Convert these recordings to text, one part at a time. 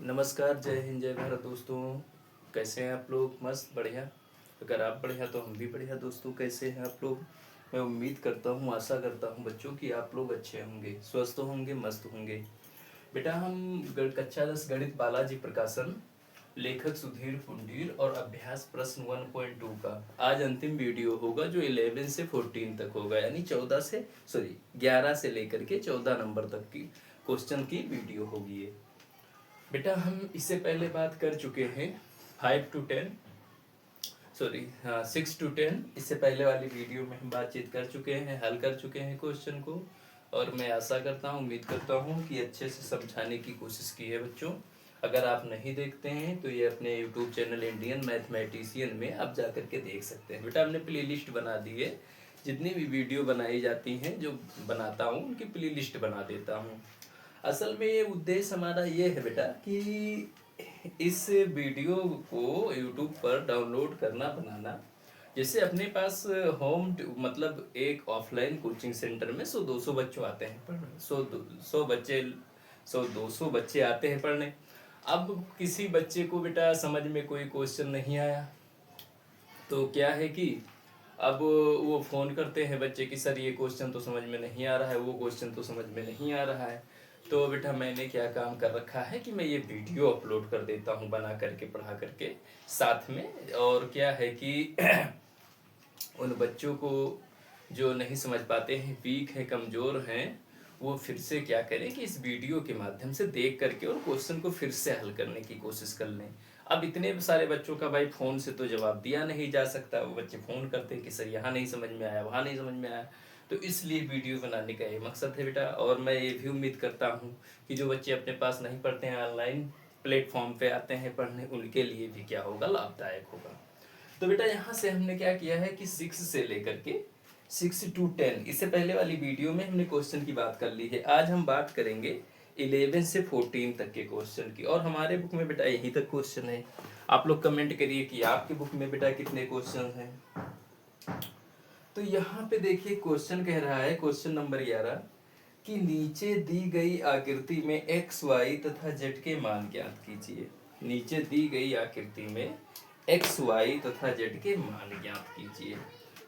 नमस्कार, जय हिंद, जय भारत दोस्तों। कैसे हैं आप लोग? मस्त, बढ़िया। अगर आप बढ़िया तो हम भी बढ़िया। दोस्तों, कैसे हैं आप लोग? मैं उम्मीद करता हूँ, आशा करता हूँ बच्चों कि आप लोग अच्छे होंगे, स्वस्थ होंगे, मस्त होंगे। बेटा, हम कक्षा 10 गणित बालाजी प्रकाशन, लेखक सुधीर पुंडीर और अभ्यास प्रश्न 1.2 का आज अंतिम वीडियो होगा, जो 11 से 14 तक होगा, यानी 11 से लेकर के 14 नंबर तक की क्वेश्चन की वीडियो होगी ये। बेटा, हम इससे पहले बात कर चुके हैं 6 to 10, इससे पहले वाली वीडियो में हम बातचीत कर चुके हैं, हल कर चुके हैं क्वेश्चन को। और मैं आशा करता हूँ, उम्मीद करता हूँ कि अच्छे से समझाने की कोशिश की है बच्चों। अगर आप नहीं देखते हैं तो ये अपने यूट्यूब चैनल इंडियन मैथमेटिशियन में आप जा कर के देख सकते हैं। बेटा, हमने प्ले लिस्ट बना दी है, जितनी भी वीडियो बनाई जाती हैं, जो बनाता हूँ उनकी प्ले लिस्ट बना देता हूँ। असल में ये उद्देश्य हमारा ये है बेटा कि इस वीडियो को यूट्यूब पर डाउनलोड करना, बनाना, जैसे अपने पास मतलब एक ऑफलाइन कोचिंग सेंटर में 100-200 बच्चों आते हैं पढ़ने, 100-200 बच्चे आते हैं पढ़ने। अब किसी बच्चे को बेटा समझ में कोई क्वेश्चन नहीं आया तो क्या है कि अब वो फ़ोन करते हैं बच्चे कि सर ये क्वेश्चन तो समझ में नहीं आ रहा है, वो क्वेश्चन तो समझ में नहीं आ रहा है। तो बेटा, मैंने क्या काम कर रखा है कि मैं ये वीडियो अपलोड कर देता हूँ, बना करके, पढ़ा करके साथ में। और क्या है कि उन बच्चों को जो नहीं समझ पाते हैं, वीक हैं, कमज़ोर हैं, वो फिर से क्या करें कि इस वीडियो के माध्यम से देख करके और क्वेश्चन को फिर से हल करने की कोशिश कर लें। अब इतने सारे बच्चों का भाई फ़ोन से तो जवाब दिया नहीं जा सकता। वो बच्चे फ़ोन करते हैं कि सर यहाँ नहीं समझ में आया, वहाँ नहीं समझ में आया। तो इसलिए वीडियो बनाने का ये मकसद है बेटा। और मैं ये भी उम्मीद करता हूँ कि जो बच्चे अपने पास नहीं पढ़ते हैं, ऑनलाइन प्लेटफॉर्म पे आते हैं पढ़ने, उनके लिए भी क्या होगा, लाभदायक होगा। तो बेटा, यहाँ से हमने क्या किया है कि 6 से लेकर के 6 to 10, इससे पहले वाली वीडियो में हमने क्वेश्चन की बात कर ली है। आज हम बात करेंगे 11 से 14 तक के क्वेश्चन की। और हमारे बुक में बेटा यहीं तक क्वेश्चन है। आप लोग कमेंट करिए कि आपकी बुक में बेटा कितने क्वेश्चन हैं। तो यहाँ पे देखिए, क्वेश्चन कह रहा है, क्वेश्चन नंबर 11, कि नीचे दी गई आकृति में x, y तथा z के मान ज्ञात कीजिए। नीचे दी गई आकृति में x, y तथा z के मान ज्ञात कीजिए।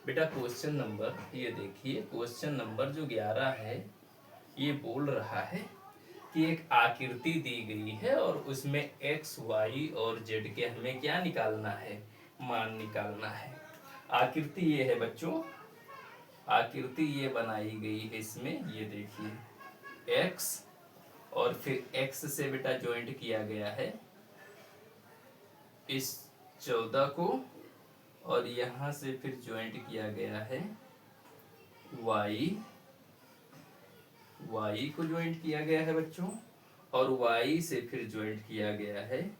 बेटा, क्वेश्चन नंबर ये देखिए, क्वेश्चन नंबर जो 11 है, ये बोल रहा है कि एक आकृति दी गई है और उसमें x, y और z के हमें क्या निकालना है, मान निकालना है। आकृति ये है बच्चों, आकृति ये बनाई गई है इसमें, ये देखिए x, और फिर x से बेटा ज्वाइंट किया गया है इस 14 को, और यहाँ से फिर ज्वाइंट किया गया है y को ज्वाइंट किया गया है बच्चों, और y से फिर ज्वाइंट किया गया है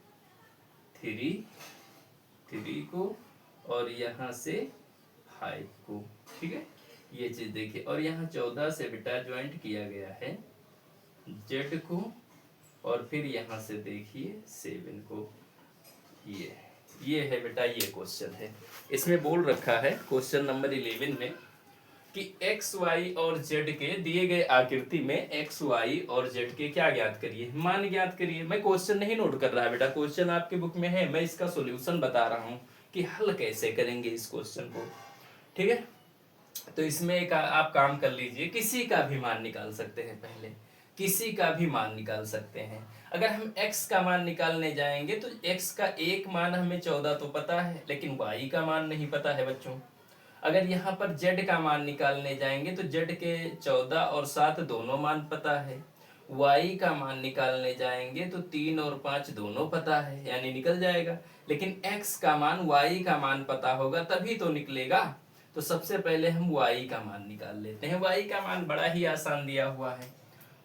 3 को, और यहाँ से 5 को। ठीक है, ये चीज देखिए। और यहाँ 14 से बेटा ज्वाइंट किया गया है z को, और फिर यहाँ से देखिए 7 को। ये है बेटा, ये क्वेश्चन है। इसमें बोल रखा है क्वेश्चन नंबर 11 में कि x, y और z के दिए गए आकृति में x, y और z के क्या ज्ञात करिए, मान ज्ञात करिए। मैं क्वेश्चन नहीं नोट कर रहा बेटा, क्वेश्चन आपके बुक में है, मैं इसका सॉल्यूशन बता रहा हूँ कि हल कैसे करेंगे इस क्वेश्चन को। ठीक है, तो इसमें एक आप काम कर लीजिए, किसी का भी मान निकाल सकते हैं। पहले किसी का भी मान निकाल सकते हैं। अगर हम x का मान निकालने जाएंगे तो x का एक मान हमें 14 तो पता है, लेकिन y का मान नहीं पता है बच्चों। अगर यहाँ पर z का मान निकालने जाएंगे तो z के 14 और 7 दोनों मान पता है। y का मान निकालने जाएंगे तो 3 और 5 दोनों पता है, यानी निकल जाएगा। लेकिन x का मान, y का मान पता होगा तभी तो निकलेगा। तो सबसे पहले हम y का मान निकाल लेते हैं। y का मान बड़ा ही आसान दिया हुआ है।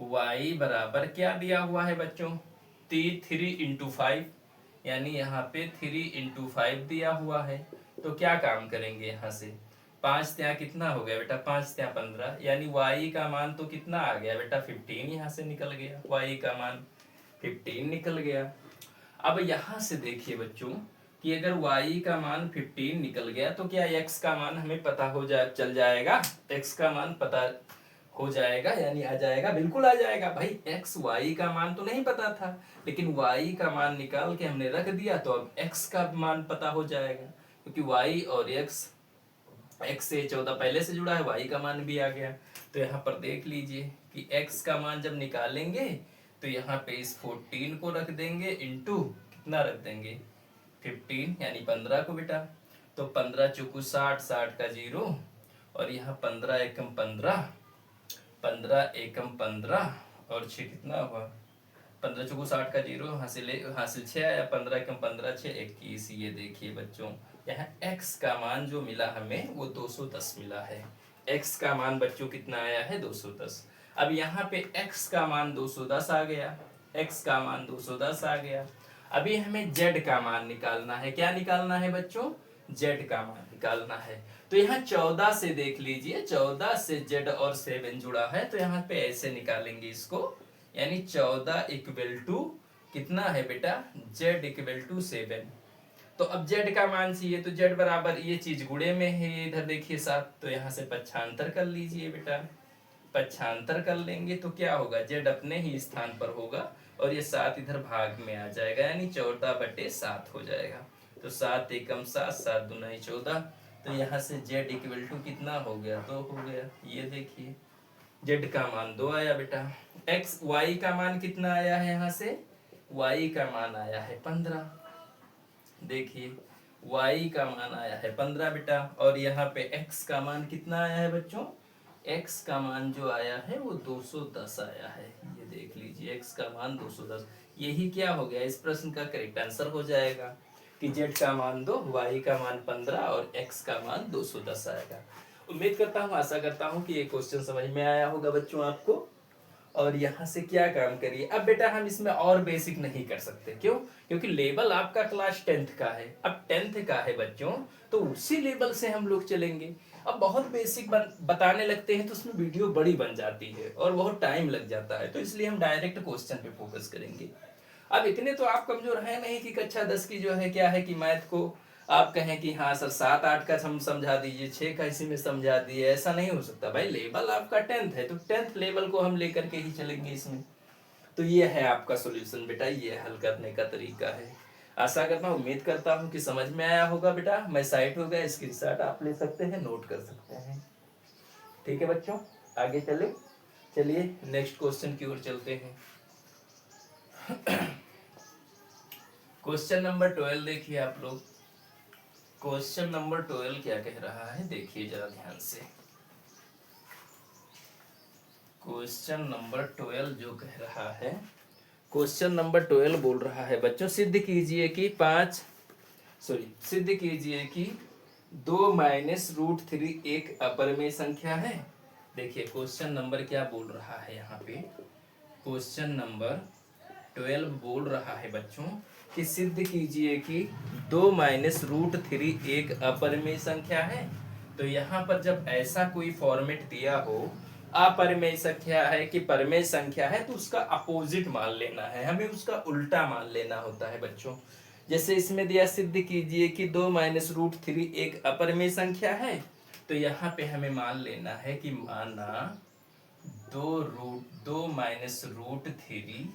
y बराबर क्या दिया हुआ है बच्चों, 3 × 5, यानी यहाँ पे 3 × 5 दिया हुआ है। तो क्या काम करेंगे, यहाँ से 5 त्या कितना हो गया बेटा, 5 त्या 15, यानी y का मान तो कितना आ गया बेटा, 15 यहाँ से निकल गया, y का मान 15 निकल गया। अब यहाँ से देखिए बच्चों कि अगर y का मान 15 निकल गया तो क्या x का मान हमें पता चल जाएगा। x का मान पता हो जाएगा, यानी आ जाएगा, बिल्कुल आ जाएगा भाई। एक्स वाई का मान तो नहीं पता था, लेकिन वाई का मान निकाल के हमने रख दिया, तो अब एक्स का मान पता हो जाएगा, क्योंकि वाई और एक्स से 14 पहले से जुड़ा है, वाई का मान भी आ गया। तो यहाँ पर देख लीजिए कि एक्स का मान जब निकालेंगे तो यहाँ पे इस 14 को रख देंगे, इंटू कितना रख देंगे 15 यानी 15 को बेटा। तो 15 चौकू 60, 60 का 0, और यहाँ 15 एकम 15, 15 एकम 15 और 6 कितना हुआ 15 चौकू 60 का 0, हासिल 6 आया, 15 एकम 15, 6 21। ये देखिए बच्चों, यहाँ x का मान जो मिला हमें वो 210 मिला है। x का मान बच्चों कितना आया है 210। अब यहाँ पे x का मान 210 आ गया, x का मान 210 आ गया। अभी हमें z का मान निकालना है। क्या निकालना है बच्चों? z का मान निकालना है। तो यहाँ 14 से देख लीजिए, 14 से z और 7 जुड़ा है, तो यहाँ पे ऐसे निकालेंगे इसको, यानी 14 इक्वल टू कितना है बेटा, z इक्वल टू 7। तो अब z का मान चाहिए, तो z बराबर ये चीज गुणे में है, इधर देखिए 7, तो यहाँ से पक्षांतर कर लीजिए बेटा। पक्षांतर कर लेंगे तो क्या होगा, z अपने ही स्थान पर होगा और ये 7 इधर भाग में आ जाएगा, यानी 14/7 हो जाएगा। तो 7 एकम 7, 7 दूनी 14। तो यहाँ से z इक्वल टू कितना हो गया, 2 हो गया। ये देखिए z का मान 2 आया बेटा। x y का मान कितना आया है, यहाँ से y का मान आया है 15। देखिए y का मान आया है 15 बेटा, और यहाँ पे x का मान कितना आया है बच्चों, x का मान जो आया है वो 210 आया है। ये देख लीजिए x का मान 210। यही क्या हो गया, इस प्रश्न का करेक्ट आंसर हो जाएगा कि z का मान 2, y का मान 15 और x का मान 210 आएगा। उम्मीद करता हूँ, आशा करता हूँ कि ये क्वेश्चन समझ में आया होगा बच्चों आपको। और यहाँ से क्या काम करिए, अब बेटा हम इसमें और बेसिक नहीं कर सकते, क्यों? क्योंकि लेवल आपका क्लास 10th का है। अब 10th का है बच्चों, तो उसी लेवल से हम लोग चलेंगे। अब बहुत बेसिक बताने लगते हैं तो उसमें वीडियो बड़ी बन जाती है और बहुत टाइम लग जाता है, तो इसलिए हम डायरेक्ट क्वेश्चन पे फोकस करेंगे। अब इतने तो आप कमजोर है नहीं कि कक्षा 10 की जो है क्या है कि मैथ को आप कहें कि हाँ सर 7-8 का हम समझा दीजिए, 6 का इसी में समझा दिए, ऐसा नहीं हो सकता भाई। लेवल आपका 10th है, तो 10th लेवल को हम लेकर के ही चलेंगे इसमें। तो ये है आपका सॉल्यूशन बेटा, ये हल करने का तरीका है। आशा करता हूँ, उम्मीद करता हूँ कि समझ में आया होगा बेटा। मैं साइट हो गया, स्क्रीनशॉट आप ले सकते हैं, नोट कर सकते हैं। ठीक है बच्चों, आगे चलिए नेक्स्ट क्वेश्चन की ओर चलते हैं। क्वेश्चन नंबर 12 देखिए आप लोग। क्वेश्चन नंबर 12 क्या कह रहा है, देखिए जरा ध्यान से। क्वेश्चन नंबर 12 जो कह रहा है, क्वेश्चन नंबर 12 बोल रहा है बच्चों, सिद्ध कीजिए कि 2 माइनस रूट 3 एक अपरिमेय संख्या है। देखिए क्वेश्चन नंबर क्या बोल रहा है यहाँ पे, क्वेश्चन नंबर 12 बोल रहा है बच्चों कि सिद्ध कीजिए कि 2 माइनस रूट 3 एक अपरिमेय संख्या है। तो यहाँ पर जब ऐसा कोई फॉर्मेट दिया हो, अपरिमेय संख्या है कि परिमेय संख्या है, तो उसका अपोजिट मान लेना है, हमें उसका उल्टा मान लेना होता है बच्चों। जैसे इसमें दिया सिद्ध कीजिए कि 2 माइनस रूट 3 एक अपरिमेय संख्या है, तो यहाँ पे हमें मान लेना है कि माना 2 माइनस रूट 3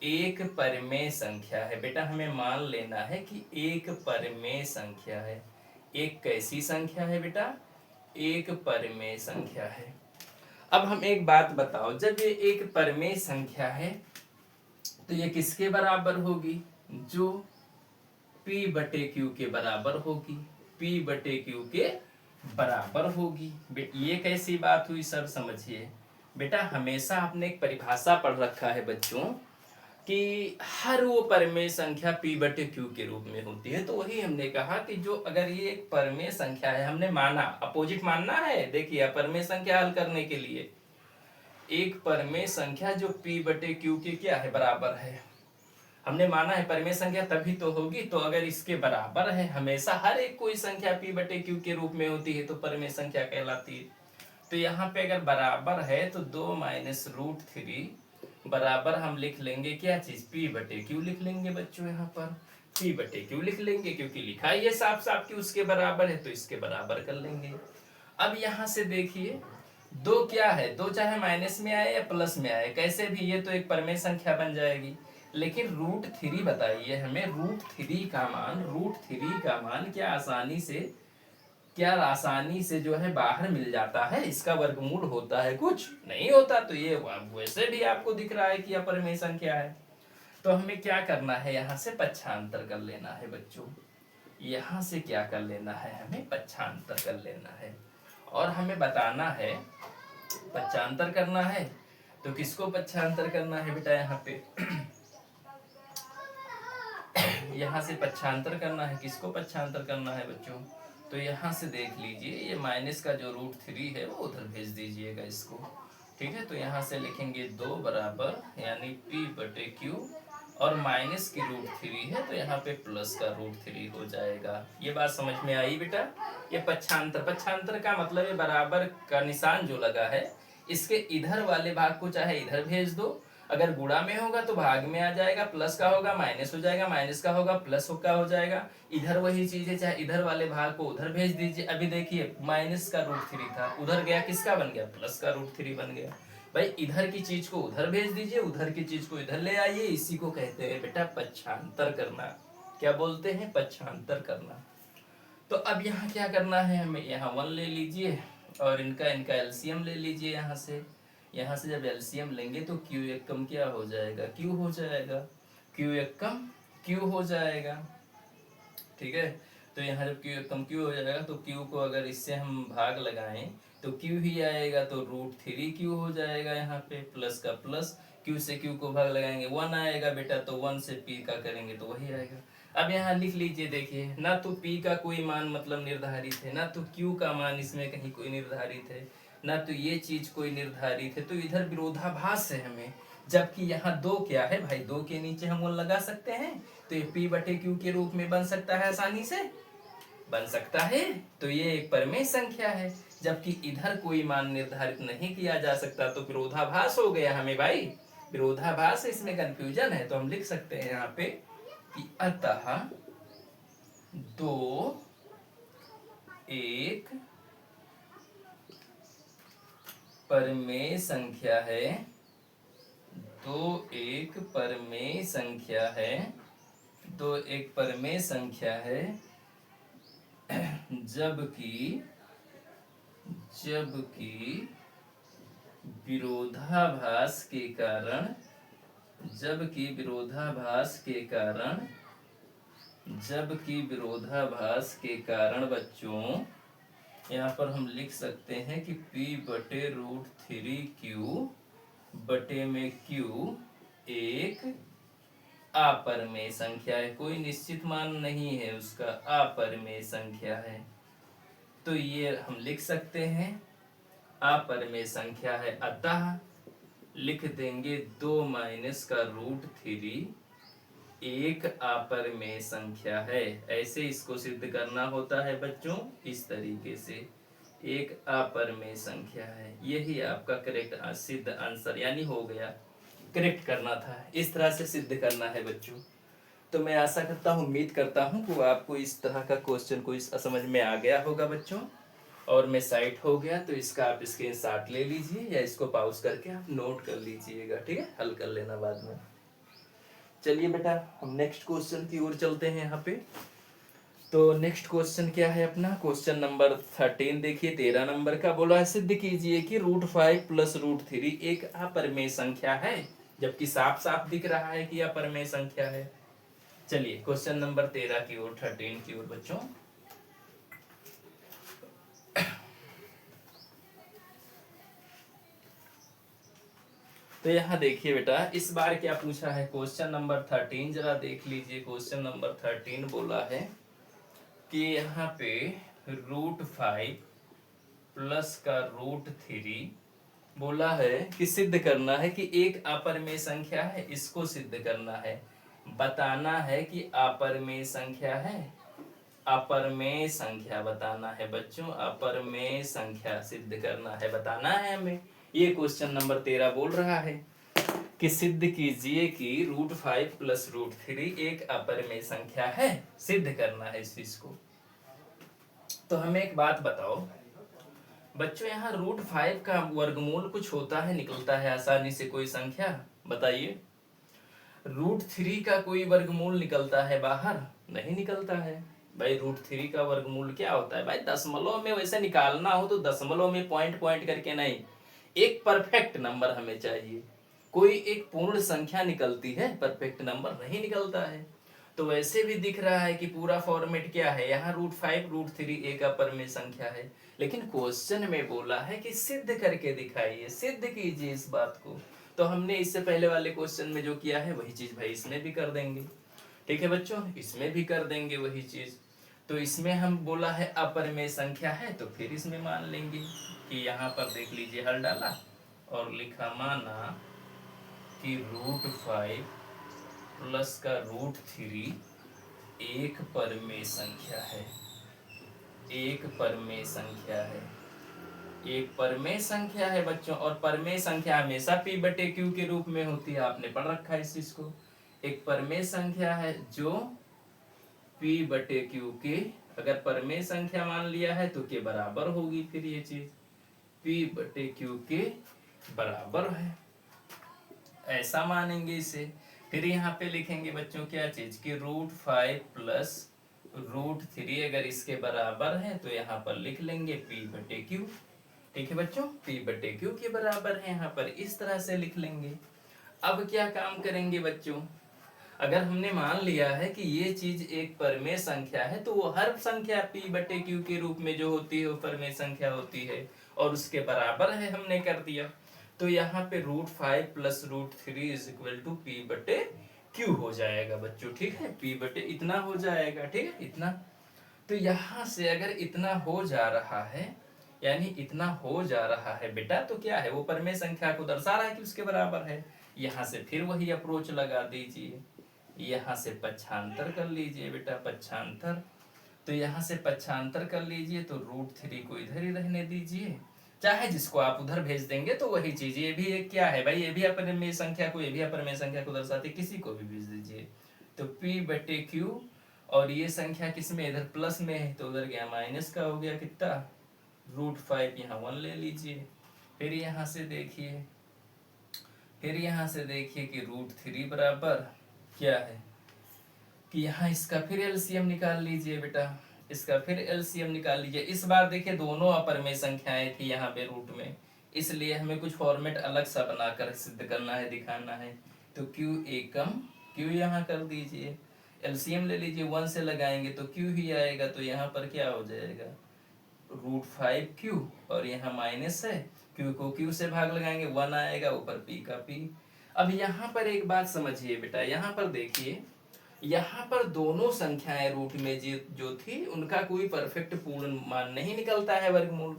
एक परिमेय संख्या है। बेटा हमें मान लेना है कि एक परिमेय संख्या है। एक कैसी संख्या है बेटा, एक परिमेय संख्या है। अब हम एक बात बताओ, जब ये एक परिमेय संख्या है तो ये किसके बराबर होगी, जो P/Q के बराबर होगी, P/Q के बराबर होगी। ये कैसी बात हुई सर, समझिए बेटा, हमेशा आपने एक परिभाषा पढ़ रखा है बच्चों कि हर वो परिमेय संख्या P/Q के रूप में होती है। तो वही हमने कहा कि जो अगर ये एक परिमेय संख्या है, हमने माना अपोजिट मानना है। देखिए अपरिमेय संख्या हल करने के लिए एक परिमेय संख्या जो P/Q के क्या है, बराबर है, हमने माना है परिमेय संख्या तभी तो होगी। तो अगर इसके बराबर है, हमेशा हर एक कोई संख्या P/Q के रूप में होती है तो परिमेय संख्या कहलाती है। तो यहाँ पे अगर बराबर है तो 2 माइनस रूट 3 बराबर हम लिख लेंगे क्या चीज, P/Q लिख लेंगे बच्चों। यहाँ पर P/Q लिख लेंगे क्योंकि लिखा ही है साफ साफ कि उसके बराबर है, तो इसके बराबर कर लेंगे। अब यहाँ से देखिए दो क्या है, दो चाहे माइनस में आए या प्लस में आए, कैसे भी ये तो एक परमेय संख्या बन जाएगी। लेकिन रूट थ्री बताइए हमें, रूट थ्री का मान क्या आसानी से जो है बाहर मिल जाता है, इसका वर्गमूल होता है, कुछ नहीं होता। तो ये वैसे भी आपको दिख रहा है कि अपरिमेय संख्या है। तो हमें क्या करना है, यहाँ से पक्षांतर कर लेना है बच्चों। यहाँ से क्या कर लेना है, हमें पक्षांतर कर लेना है। और हमें बताना है, पक्षांतर करना है तो किसको पक्षांतर करना है बेटा, यहाँ पे यहाँ से पक्षांतर करना है, किसको पक्षांतर करना है बच्चों। तो यहाँ से देख लीजिए, ये माइनस का जो रूट थ्री है वो उधर भेज दीजिएगा इसको, ठीक है। तो यहाँ से लिखेंगे 2 बराबर यानी p बटे क्यू, और माइनस की रूट थ्री है तो यहाँ पे प्लस का रूट थ्री हो जाएगा। ये बात समझ में आई बेटा। ये पक्षांतर का मतलब है बराबर का निशान जो लगा है, इसके इधर वाले भाग को चाहे इधर भेज दो, अगर गुणा में होगा तो भाग में आ जाएगा, प्लस का होगा माइनस हो जाएगा, माइनस का होगा प्लस का हो जाएगा। इधर वही चीज है, चाहे इधर वाले भाग को उधर भेज दीजिए। अभी देखिए माइनस का रूट थ्री था, उधर गया किसका बन गया, प्लस का रूट थ्री बन गया। भाई इधर की चीज को उधर भेज दीजिए, उधर की चीज को इधर ले आइए, इसी को कहते हैं बेटा पक्षांतर करना। क्या बोलते हैं, पक्षांतर करना। तो अब यहाँ क्या करना है हमें, यहाँ 1 ले लीजिए और इनका एलसीएम ले लीजिए। यहाँ से जब एलसीएम लेंगे तो क्यू एक कम क्या हो जाएगा, क्यू हो जाएगा, क्यू एक कम क्यू हो जाएगा, ठीक है। तो यहाँ जब क्यू एक कम क्यू हो जाएगा तो क्यू को अगर इससे हम भाग लगाएं तो क्यू ही आएगा, तो रूट थ्री क्यू हो जाएगा। यहाँ पे प्लस का प्लस, क्यू से क्यू को भाग लगाएंगे 1 आएगा बेटा, तो 1 से पी का करेंगे तो वही आएगा। अब यहाँ लिख लीजिए, देखिए ना तो p का कोई मान मतलब निर्धारित है, ना तो q का मान इसमें कहीं कोई निर्धारित है, ना तो ये चीज कोई निर्धारित है। तो इधर विरोधाभास है हमें, जबकि यहाँ दो क्या है भाई, दो के नीचे हम वो लगा सकते हैं, तो ये p बटे q के रूप में बन सकता है, आसानी से बन सकता है। तो ये एक परमेय संख्या है, जबकि इधर कोई मान निर्धारित नहीं किया जा सकता, तो विरोधाभास हो गया हमें भाई, विरोधाभास है, इसमें कंफ्यूजन है। तो हम लिख सकते हैं यहाँ पे कि अतः दो एक परमेय संख्या है, दो एक परमेय संख्या है, दो एक परमेय संख्या है, जबकि विरोधाभास के कारण, जबकि विरोधाभास के कारण बच्चों यहाँ पर हम लिख सकते हैं कि p बटे रूट थ्री क्यू बटे में q एक अपरमेय संख्या है, कोई निश्चित मान नहीं है उसका, अपरमेय संख्या है। तो ये हम लिख सकते हैं अपरमेय संख्या है, अतः लिख देंगे 2 माइनस का रूट थ्री एक अपरमेय संख्या है। ऐसे इसको सिद्ध करना होता है बच्चों, इस तरीके से एक अपरमेय संख्या है। यही आपका करेक्ट सिद्ध आंसर यानी हो गया, करेक्ट करना था, इस तरह से सिद्ध करना है बच्चों। तो मैं आशा करता हूँ, उम्मीद करता हूँ कि आपको इस तरह का क्वेश्चन को इस समझ में आ गया होगा बच्चों। और मैं साइट हो गया तो इसका आप स्क्रीनशॉट ले लीजिए या इसको पॉज करके आप नोट कर लीजिएगा, ठीक है, हल कर लेना बाद में। चलिए बेटा हम नेक्स्ट क्वेश्चन की ओर चलते हैं। यहाँ पे तो नेक्स्ट क्वेश्चन क्या है अपना, क्वेश्चन नंबर 13 देखिए, 13 नंबर का बोला है सिद्ध कीजिए कि रूट 5 प्लस रूट थ्री एक अपरमेय संख्या है, जबकि साफ साफ दिख रहा है कि अपरमेय संख्या है। चलिए क्वेश्चन नंबर 13 की ओर, 13 की ओर बच्चों। तो यहाँ देखिए बेटा, इस बार क्या पूछा है, क्वेश्चन नंबर 13 जरा देख लीजिए। क्वेश्चन नंबर 13 बोला है कि यहाँ पे रूट 5 प्लस का रूट थ्री बोला है कि सिद्ध करना है कि एक अपरमेय संख्या है, इसको सिद्ध करना है, बताना है कि अपरमेय संख्या है, अपरमेय संख्या बताना है बच्चों, अपरमेय संख्या सिद्ध करना है, बताना है हमें। ये क्वेश्चन नंबर 13 बोल रहा है कि सिद्ध कीजिए कि रूट 5 प्लस रूट थ्री एक अपरमेय संख्या है, सिद्ध करना है इस चीज को। तो हमें एक बात बताओ, बच्चों यहाँ √5 का वर्गमूल कुछ होता है, निकलता है आसानी से कोई संख्या? बताइए। √3 का कोई वर्गमूल निकलता है बाहर? नहीं निकलता है भाई। √3 का वर्गमूल क्या होता है भाई? दशमलव में वैसे निकालना हो तो दशमलव में पॉइंट पॉइंट करके नहीं, एक परफेक्ट नंबर हमें चाहिए। कोई एक पूर्ण संख्या निकलती है, परफेक्ट नंबर नहीं निकलता है। तो वैसे भी दिख रहा है कि पूरा फॉर्मेट क्या है, यहाँ √5 √3 एक अपरिमेय संख्या है, लेकिन क्वेश्चन में बोला है कि सिद्ध करके दिखाइए, सिद्ध कीजिए इस बात को। तो हमने इससे पहले वाले क्वेश्चन में जो किया है वही चीज भाई इसमें भी कर देंगे। ठीक है बच्चों, इसमें भी कर देंगे वही चीज। तो इसमें हम बोला है अपरिमेय संख्या है, तो फिर इसमें मान लेंगे कि यहाँ पर देख लीजिए, हल डाला और लिखा माना कि √5 प्लस का √3 एक परमेय संख्या है, एक परमेय संख्या है, एक परमेय संख्या है बच्चों। और परमेय संख्या हमेशा p/q के रूप में होती है, आपने पढ़ रखा है इस चीज को। एक परमेय संख्या है जो p/q के, अगर परमेय संख्या मान लिया है तो के बराबर होगी, फिर ये चीज p/q के बराबर है, ऐसा मानेंगे इसे। फिर यहाँ पे लिखेंगे बच्चों क्या चीज कि √5 प्लस √3 अगर इसके बराबर है तो यहाँ पर लिख लेंगे p/q। ठीक है बच्चों, p/q के बराबर है, यहाँ पर इस तरह से लिख लेंगे। अब क्या काम करेंगे बच्चों, अगर हमने मान लिया है कि ये चीज एक परमेय संख्या है तो वो हर संख्या p/q के रूप में जो होती है वो परमेय संख्या होती है, और उसके बराबर है हमने कर दिया। तो यहाँ पे √5 plus √3 is equal to p/q हो जाएगा बच्चों। ठीक है, p/ इतना हो जाएगा, ठीक है इतना। तो यहाँ से अगर इतना हो जा रहा है, यानी इतना हो जा रहा है बेटा, तो क्या है, वो परमेय संख्या को दर्शा रहा है कि उसके बराबर है। यहाँ से फिर वही अप्रोच लगा दीजिए, यहाँ से पक्षांतर कर लीजिए बेटा, पक्षांतर। तो यहाँ से पक्षांतर कर लीजिए, तो √3 को इधर ही रहने दीजिए, चाहे जिसको आप उधर भेज देंगे तो वही चीज। ये भी एक क्या है भाई, ये भी अपरिमेय संख्या को, ये भी अपरिमेय संख्या को दर्शाते, किसी को भी भेज दीजिए। तो p/q, और ये संख्या किसमें, इधर प्लस में है तो उधर गया माइनस का, हो गया कितना, √5 यहाँ 1 ले लीजिए। फिर यहाँ से देखिए, फिर यहाँ से देखिए कि √3 बराबर क्या है, कि यहाँ इसका फिर एलसीएम निकाल लीजिए बेटा, इसका फिर एलसीएम निकाल लीजिए। इस बार देखिए दोनों अपरिमेय संख्याएं थी यहाँ पे रूट में, इसलिए हमें कुछ फॉर्मेट अलग सा बनाकर सिद्ध करना है, दिखाना है। तो q एकम, q यहाँ कर दीजिए, एलसीएम ले लीजिए, 1 से लगाएंगे तो q ही आएगा, तो यहाँ पर क्या हो जाएगा, √5q, और यहाँ माइनस है, q को q से भाग लगाएंगे 1 आएगा, ऊपर p का p। अब यहाँ पर एक बात समझिए बेटा, यहाँ पर देखिए, यहाँ पर दोनों संख्याएं रूट में जो थी उनका कोई परफेक्ट पूर्ण मान नहीं निकलता है, वर्गमूल,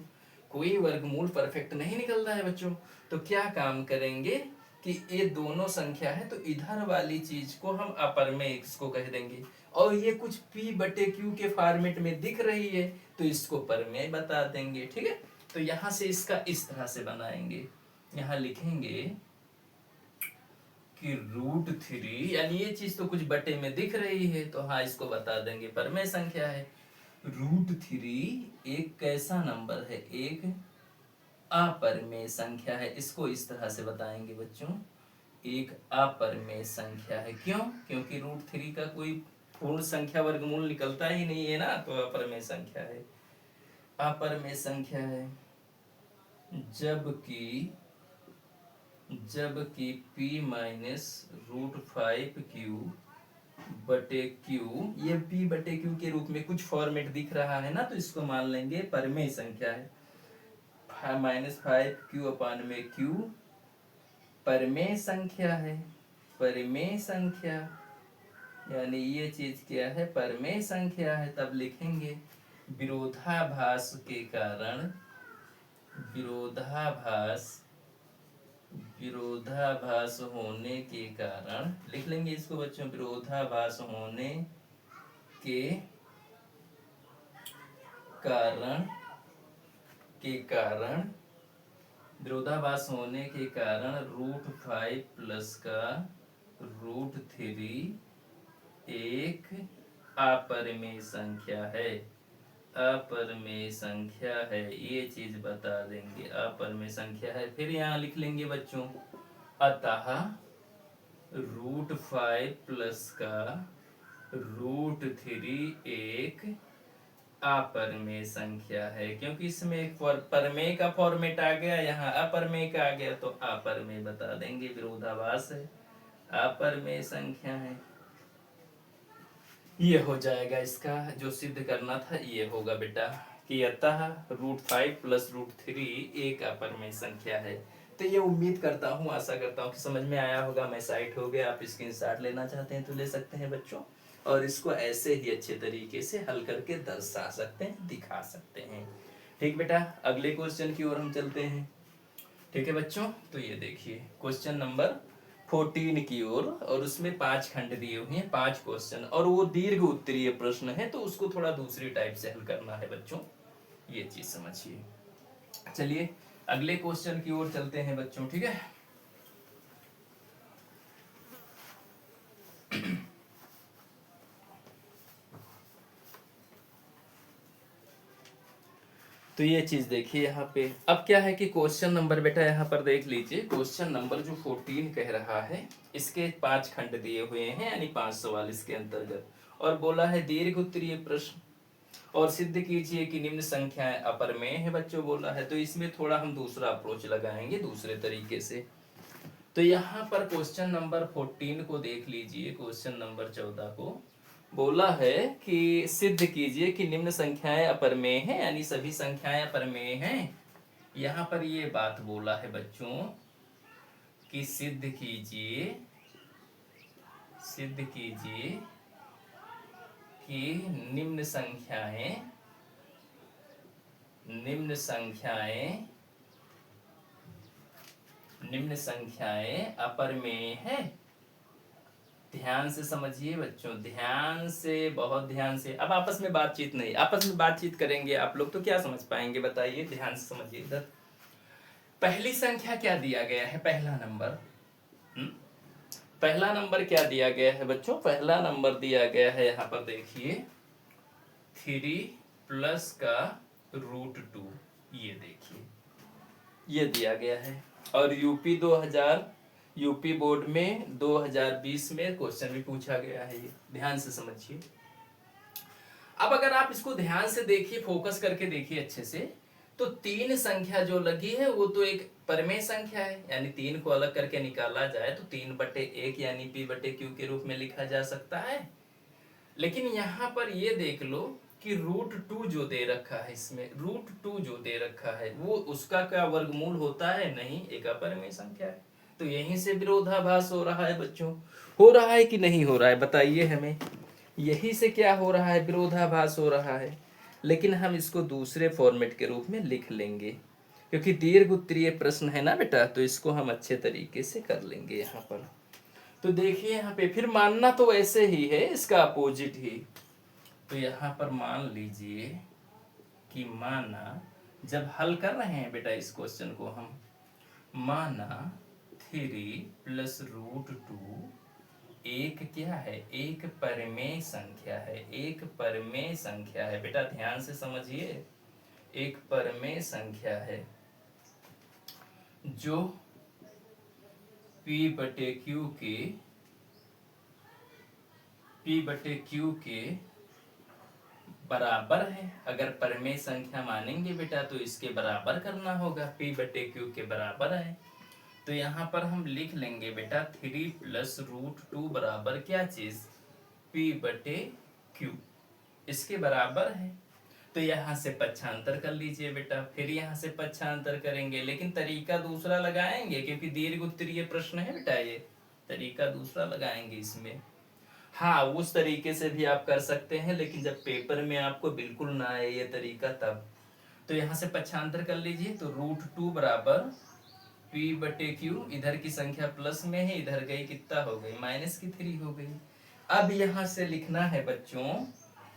कोई वर्गमूल परफेक्ट नहीं निकलता है बच्चों। तो क्या काम करेंगे कि ये दोनों संख्या है तो इधर वाली चीज को हम अपरमेय इसको कह देंगे, और ये कुछ p/q के फॉर्मेट में दिख रही है तो इसको परमेय बता देंगे। ठीक है, तो यहाँ से इसका इस तरह से बनाएंगे, यहाँ लिखेंगे कि √3, यानी ये चीज तो कुछ बटे में दिख रही है तो हाँ इसको बता देंगे परमेय संख्या है। √3 एक कैसा नंबर है, एक अपरमेय संख्या है, इसको इस तरह से बताएंगे बच्चों, एक अपरमेय संख्या है। क्यों, क्योंकि √3 का कोई पूर्ण संख्या वर्गमूल निकलता ही नहीं है ना, तो अपरमेय संख्या है, अपरमेय संख्या है। जबकि p माइनस √5q बटे q, ये p/q के रूप में कुछ फॉर्मेट दिख रहा है ना, तो इसको मान लेंगे परमेय संख्या है। -5q/q परमेय संख्या है, परमेय संख्या, यानी ये चीज क्या है, परमेय संख्या है। तब लिखेंगे विरोधाभास के कारण, विरोधाभास होने के कारण, लिख लेंगे इसको बच्चों, विरोधाभास होने के कारण, विरोधाभास होने के कारण √5 प्लस का √3 एक अपरिमेय संख्या है, अपरमेय संख्या है, ये चीज बता देंगे। अपरमेय संख्या है, फिर यहाँ लिख लेंगे बच्चों, अतः √5 प्लस का √3 एक अपरमेय संख्या है। क्योंकि इसमें एक परमेय का फॉर्मेट आ गया, यहाँ अपरमेय का आ गया, तो अपरमेय बता देंगे, विरोधाभास है, अपरमेय संख्या है। ये हो जाएगा, इसका जो सिद्ध करना था ये होगा बेटा, कि अतः √5 प्लस √3 एक अपरमेय संख्या है। तो ये उम्मीद करता हूँ, आशा करता हूँ कि समझ में आया होगा। मैं साइट हो गया, आप स्क्रीनशॉट लेना चाहते हैं तो ले सकते हैं बच्चों, और इसको ऐसे ही अच्छे तरीके से हल करके दर्शा सकते हैं, दिखा सकते हैं। ठीक बेटा, अगले क्वेश्चन की ओर हम चलते हैं। ठीक है बच्चों, तो ये देखिए क्वेश्चन नंबर 14 की ओर, और उसमें 5 खंड दिए हुए हैं, 5 क्वेश्चन, और वो दीर्घ उत्तरीय प्रश्न है, तो उसको थोड़ा दूसरी टाइप से हल करना है बच्चों, ये चीज समझिए। चलिए अगले क्वेश्चन की ओर चलते हैं बच्चों। ठीक है, तो ये चीज देखिए यहाँ पे। अब क्या है कि क्वेश्चन नंबर बेटा यहाँ पर देख लीजिए, क्वेश्चन नंबर जो 14 कह रहा है, इसके 5 खंड दिए हुए हैं, यानी 5 सवाल इसके अंतर्गत, और बोला है दीर्घ उत्तरीय प्रश्न, और सिद्ध कीजिए कि निम्न संख्याएं अपरमेय है बच्चों, बोला है। तो इसमें थोड़ा हम दूसरा अप्रोच लगाएंगे, दूसरे तरीके से। तो यहाँ पर क्वेश्चन नंबर 14 को देख लीजिए, क्वेश्चन नंबर 14 को बोला है कि सिद्ध कीजिए कि निम्न संख्याएं अपरमेय हैं, यानी सभी संख्याएं अपरमेय हैं। यहाँ पर ये बात बोला है बच्चों कि सिद्ध कीजिए कि निम्न संख्याएं अपरमेय हैं। ध्यान से समझिए बच्चों, ध्यान से, बहुत ध्यान से। अब आपस में बातचीत नहीं, आपस में बातचीत करेंगे आप लोग तो क्या समझ पाएंगे, बताइए, ध्यान से समझिए। इधर पहली संख्या क्या दिया गया है, पहला नंबर। पहला नंबर क्या दिया गया है बच्चों, पहला नंबर दिया गया है यहाँ पर देखिए 3 प्लस का √2, ये देखिए, ये दिया गया है। और यूपी बोर्ड में 2020 में क्वेश्चन भी पूछा गया है, ये ध्यान से समझिए। अब अगर आप इसको ध्यान से देखिए, फोकस करके देखिए अच्छे से, तो 3 संख्या जो लगी है वो तो एक परमेय संख्या है, यानी 3 को अलग करके निकाला जाए तो 3/1 यानी P/Q के रूप में लिखा जा सकता है। लेकिन यहाँ पर ये देख लो कि √2 जो दे रखा है, इसमें √2 जो दे रखा है वो उसका क्या वर्गमूल होता है, नहीं, एक अपरमेय संख्या है। तो यहीं से विरोधाभास हो रहा है बच्चों, हो रहा है कि नहीं हो रहा है, बताइए हमें। यही से क्या हो रहा है, विरोधाभास हो रहा है। लेकिन हम इसको दूसरे फॉर्मेट के रूप में लिख लेंगे, क्योंकि दीर्घ उत्तरीय प्रश्न है ना बेटा, तो इसको हम अच्छे तरीके से कर लेंगे यहाँ पर। तो देखिए यहाँ पे, फिर मानना तो ऐसे ही है, इसका अपोजिट ही। तो यहाँ पर मान लीजिए कि माना, जब हल कर रहे हैं बेटा इस क्वेश्चन को हम, माना 3 प्लस √2 एक क्या है, एक परमेय संख्या है, एक परमेय संख्या है बेटा, ध्यान से समझिए, एक परमेय संख्या है जो P/Q के बराबर है। अगर परमेय संख्या मानेंगे बेटा तो इसके बराबर करना होगा, P/Q के बराबर है। तो यहाँ पर हम लिख लेंगे बेटा 3 प्लस √2 बराबर क्या चीज, P/Q, इसके बराबर है। तो यहाँ से पक्षांतर कर लीजिए बेटा, फिर यहाँ से पक्षांतर करेंगे, लेकिन तरीका दूसरा लगाएंगे, क्योंकि दीर्घ उत्तरीय प्रश्न है बेटा, ये तरीका दूसरा लगाएंगे इसमें। हाँ, उस तरीके से भी आप कर सकते हैं, लेकिन जब पेपर में आपको बिल्कुल ना आए ये तरीका तब। तो यहाँ से पक्षांतर कर लीजिए, तो √2 बराबर P/Q, इधर की संख्या प्लस में है, इधर गई कितना हो गई, -3 हो गई। अब यहाँ से लिखना है बच्चों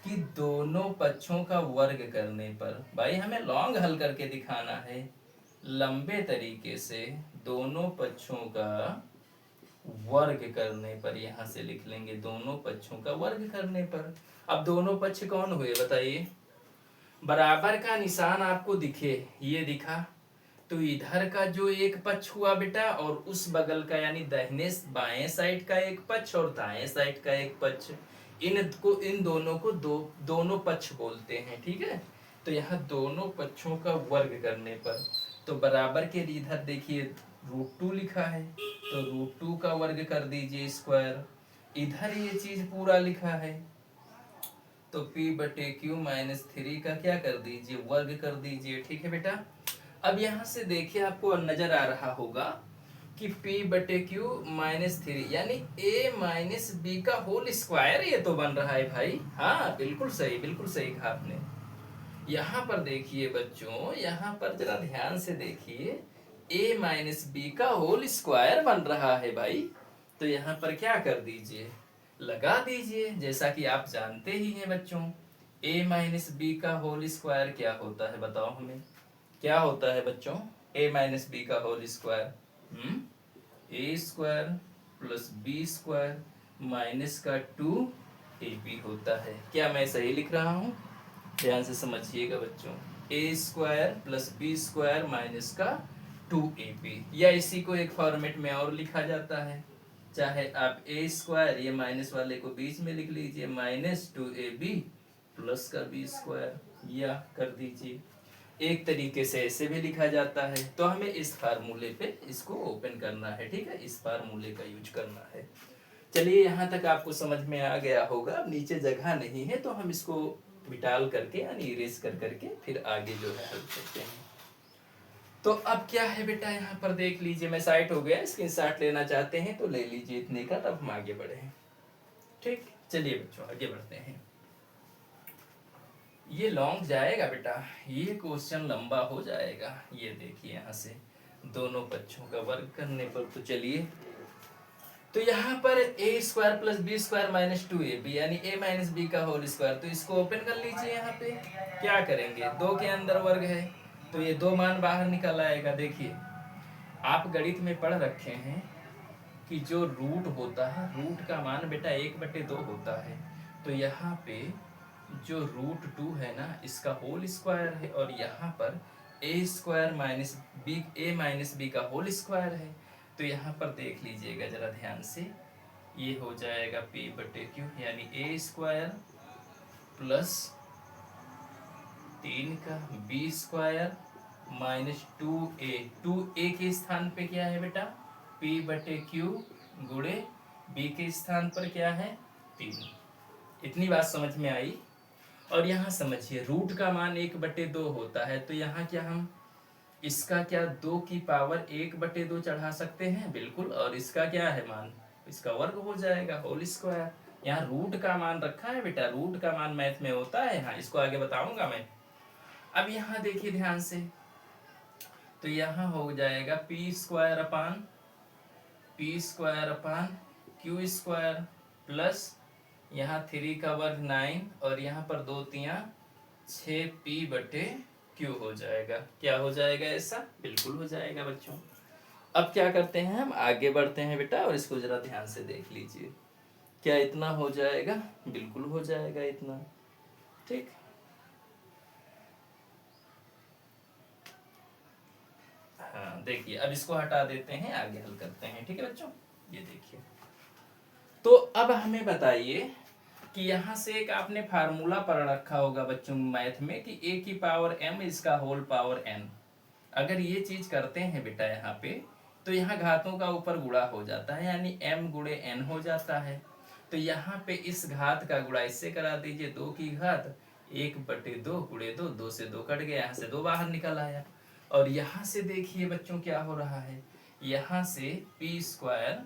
कि दोनों पक्षों का वर्ग करने पर, भाई हमें लॉन्ग हल करके दिखाना है, लंबे तरीके से दोनों पक्षों का वर्ग करने पर, यहाँ से लिख लेंगे दोनों पक्षों का वर्ग करने पर। अब दोनों पक्ष कौन हुए बताइए, बराबर का निशान आपको दिखे, ये दिखा, तो इधर का जो एक पक्ष हुआ बेटा और उस बगल का यानी दाहिने बाएं साइड का एक पक्ष और दाएं साइड का एक पक्ष, इन दोनों को दोनों पक्ष बोलते हैं, ठीक है। तो यहाँ दोनों पक्षों का वर्ग करने पर, तो बराबर के इधर देखिए √2 लिखा है, तो √2 का वर्ग कर दीजिए स्क्वायर, इधर ये चीज पूरा लिखा है, तो P/Q -3 का क्या कर दीजिए, वर्ग कर दीजिए, ठीक है बेटा। अब यहाँ से देखिए आपको नजर आ रहा होगा कि P/Q -3 यानी A-B का होल स्क्वायर ये तो बन रहा है भाई। हाँ बिल्कुल सही कहा आपने। यहाँ पर देखिए बच्चों, यहाँ पर जरा ध्यान से देखिए, A-B का होल स्क्वायर बन रहा है भाई। तो यहाँ पर क्या कर दीजिए, लगा दीजिए, जैसा कि आप जानते ही हैं बच्चों, A-B का होल स्क्वायर क्या होता है, बताओ हमें क्या होता है बच्चों। A-B का whole square A² + B² minus का 2AB होता है। क्या मैं सही लिख रहा हूँ, ध्यान से समझिएगा बच्चों। A² + B² माइनस का 2AB, या इसी को एक फॉर्मेट में और लिखा जाता है, चाहे आप A² ये माइनस वाले को बीच में लिख लीजिए -2AB प्लस का B², या कर दीजिए। एक तरीके से ऐसे भी लिखा जाता है। तो हमें इस फार्मूले पे इसको ओपन करना है, ठीक है, इस फार्मूले का यूज करना है। चलिए यहाँ तक आपको समझ में आ गया होगा। अब नीचे जगह नहीं है तो हम इसको मिटाल करके यानी इरेज कर करके फिर आगे जो है हल करते हैं। तो अब क्या है बेटा, यहाँ पर देख लीजिए, मैं साइट हो गया, स्क्रीनशॉट लेना चाहते हैं तो ले लीजिए इतने का, तब हम आगे बढ़े हैं। ठीक, चलिए बच्चों आगे बढ़ते हैं। ये लॉन्ग जाएगा बेटा, ये क्वेश्चन लंबा हो जाएगा। ये देखिए यहाँ से दोनों पक्षों का वर्ग करने पर, तो चलिए, तो यहाँ पर A² + B² - 2AB यानी A-B का होल स्क्वायर, तो इसको ओपन कर लीजिए। यहाँ पे क्या करेंगे, 2 के अंदर वर्ग है तो ये 2 मान बाहर निकल आएगा। देखिए आप गणित में पढ़ रखे हैं कि जो रूट होता है, रूट का मान बेटा 1/2 होता है। तो यहाँ पे जो √2 है ना, इसका होल स्क्वायर है, और यहाँ पर A² - B का होल स्क्वायर है। तो यहाँ पर देख लीजिएगा जरा ध्यान से, ये हो जाएगा P/Q यानी A² + 3 का B² -2A, 2A के स्थान पे क्या है बेटा, P/Q गुणे B के स्थान पर क्या है 3। इतनी बात समझ में आई। और यहाँ समझिए रूट का मान 1/2 होता है, तो यहाँ क्या हम इसका क्या 2 की पावर 1/2 चढ़ा सकते हैं, बिल्कुल, और इसका क्या है मान, इसका वर्ग हो जाएगा, होल स्क्वायर। यहाँ रूट का मान रखा है बेटा, रूट का मान मैथ में होता है, हाँ इसको आगे बताऊंगा मैं। अब यहाँ देखिए ध्यान से, तो यहाँ हो जाएगा P² प्लस यहाँ 3 का वर्ग 9 और यहाँ पर 2 3 6P/Q हो जाएगा। क्या हो जाएगा ऐसा, बिल्कुल हो जाएगा बच्चों। अब क्या करते हैं, हम आगे बढ़ते हैं बेटा, और इसको जरा ध्यान से देख लीजिए। क्या इतना हो जाएगा, बिल्कुल हो जाएगा इतना। ठीक, हाँ देखिए अब इसको हटा देते हैं, आगे हल करते हैं। ठीक है बच्चों, ये देखिए, तो अब हमें बताइए कि यहाँ से एक आपने फार्मूला पढ़ रखा होगा बच्चों मैथ में कि A⁴ इसका होल पावर n। अगर ये चीज करते हैं बेटा यहाँ पे, तो यहाँ घातों का ऊपर गुणा हो जाता है, यानी m गुणे n हो जाता है। तो यहाँ पे इस घात का गुणा इससे करा दीजिए, 2 की घात 1/2 गुणे 2, 2 से 2 कट गया, यहाँ से 2 बाहर निकल आया। और यहाँ से देखिए बच्चों क्या हो रहा है, यहाँ से P²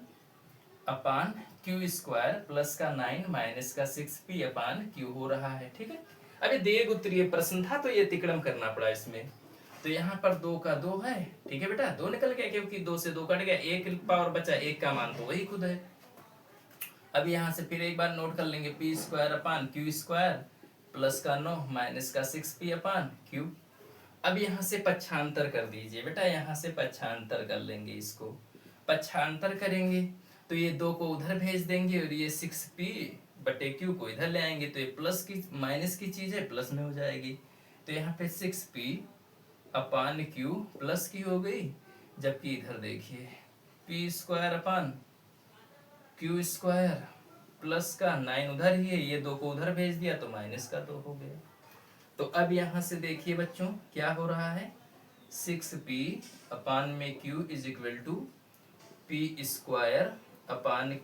अपान Q² प्लस का 9 माइनस का 6P अपान Q हो रहा है। ठीक है, अभी दीर्घ उत्तरीय प्रश्न था तो ये तिकड़म करना पड़ा इसमें। तो यहाँ पर 2 का 2 है, ठीक है बेटा, 2 निकल गया क्योंकि 2 से 2 कट गया, 1 पावर बचा, 1 का मान तो वही खुद है। अब यहाँ से फिर एक बार नोट कर लेंगे, P² अपान Q² प्लस का 9 माइनस का 6P अपान Q। अब यहाँ से पक्षांतर कर दीजिए बेटा, यहाँ से पक्षांतर कर लेंगे, इसको पक्षांतर करेंगे तो ये 2 को उधर भेज देंगे और ये 6P/Q को इधर ले आएंगे, तो ये प्लस की माइनस की चीज है प्लस में हो जाएगी। तो यहाँ पे 6p/q प्लस की हो गई, जबकि इधर देखिए p² / q² प्लस का 9 उधर ही है, ये 2 को उधर भेज दिया तो माइनस का 2 हो गया। तो अब यहाँ से देखिए बच्चों क्या हो रहा है, 6p/q is equal to p² /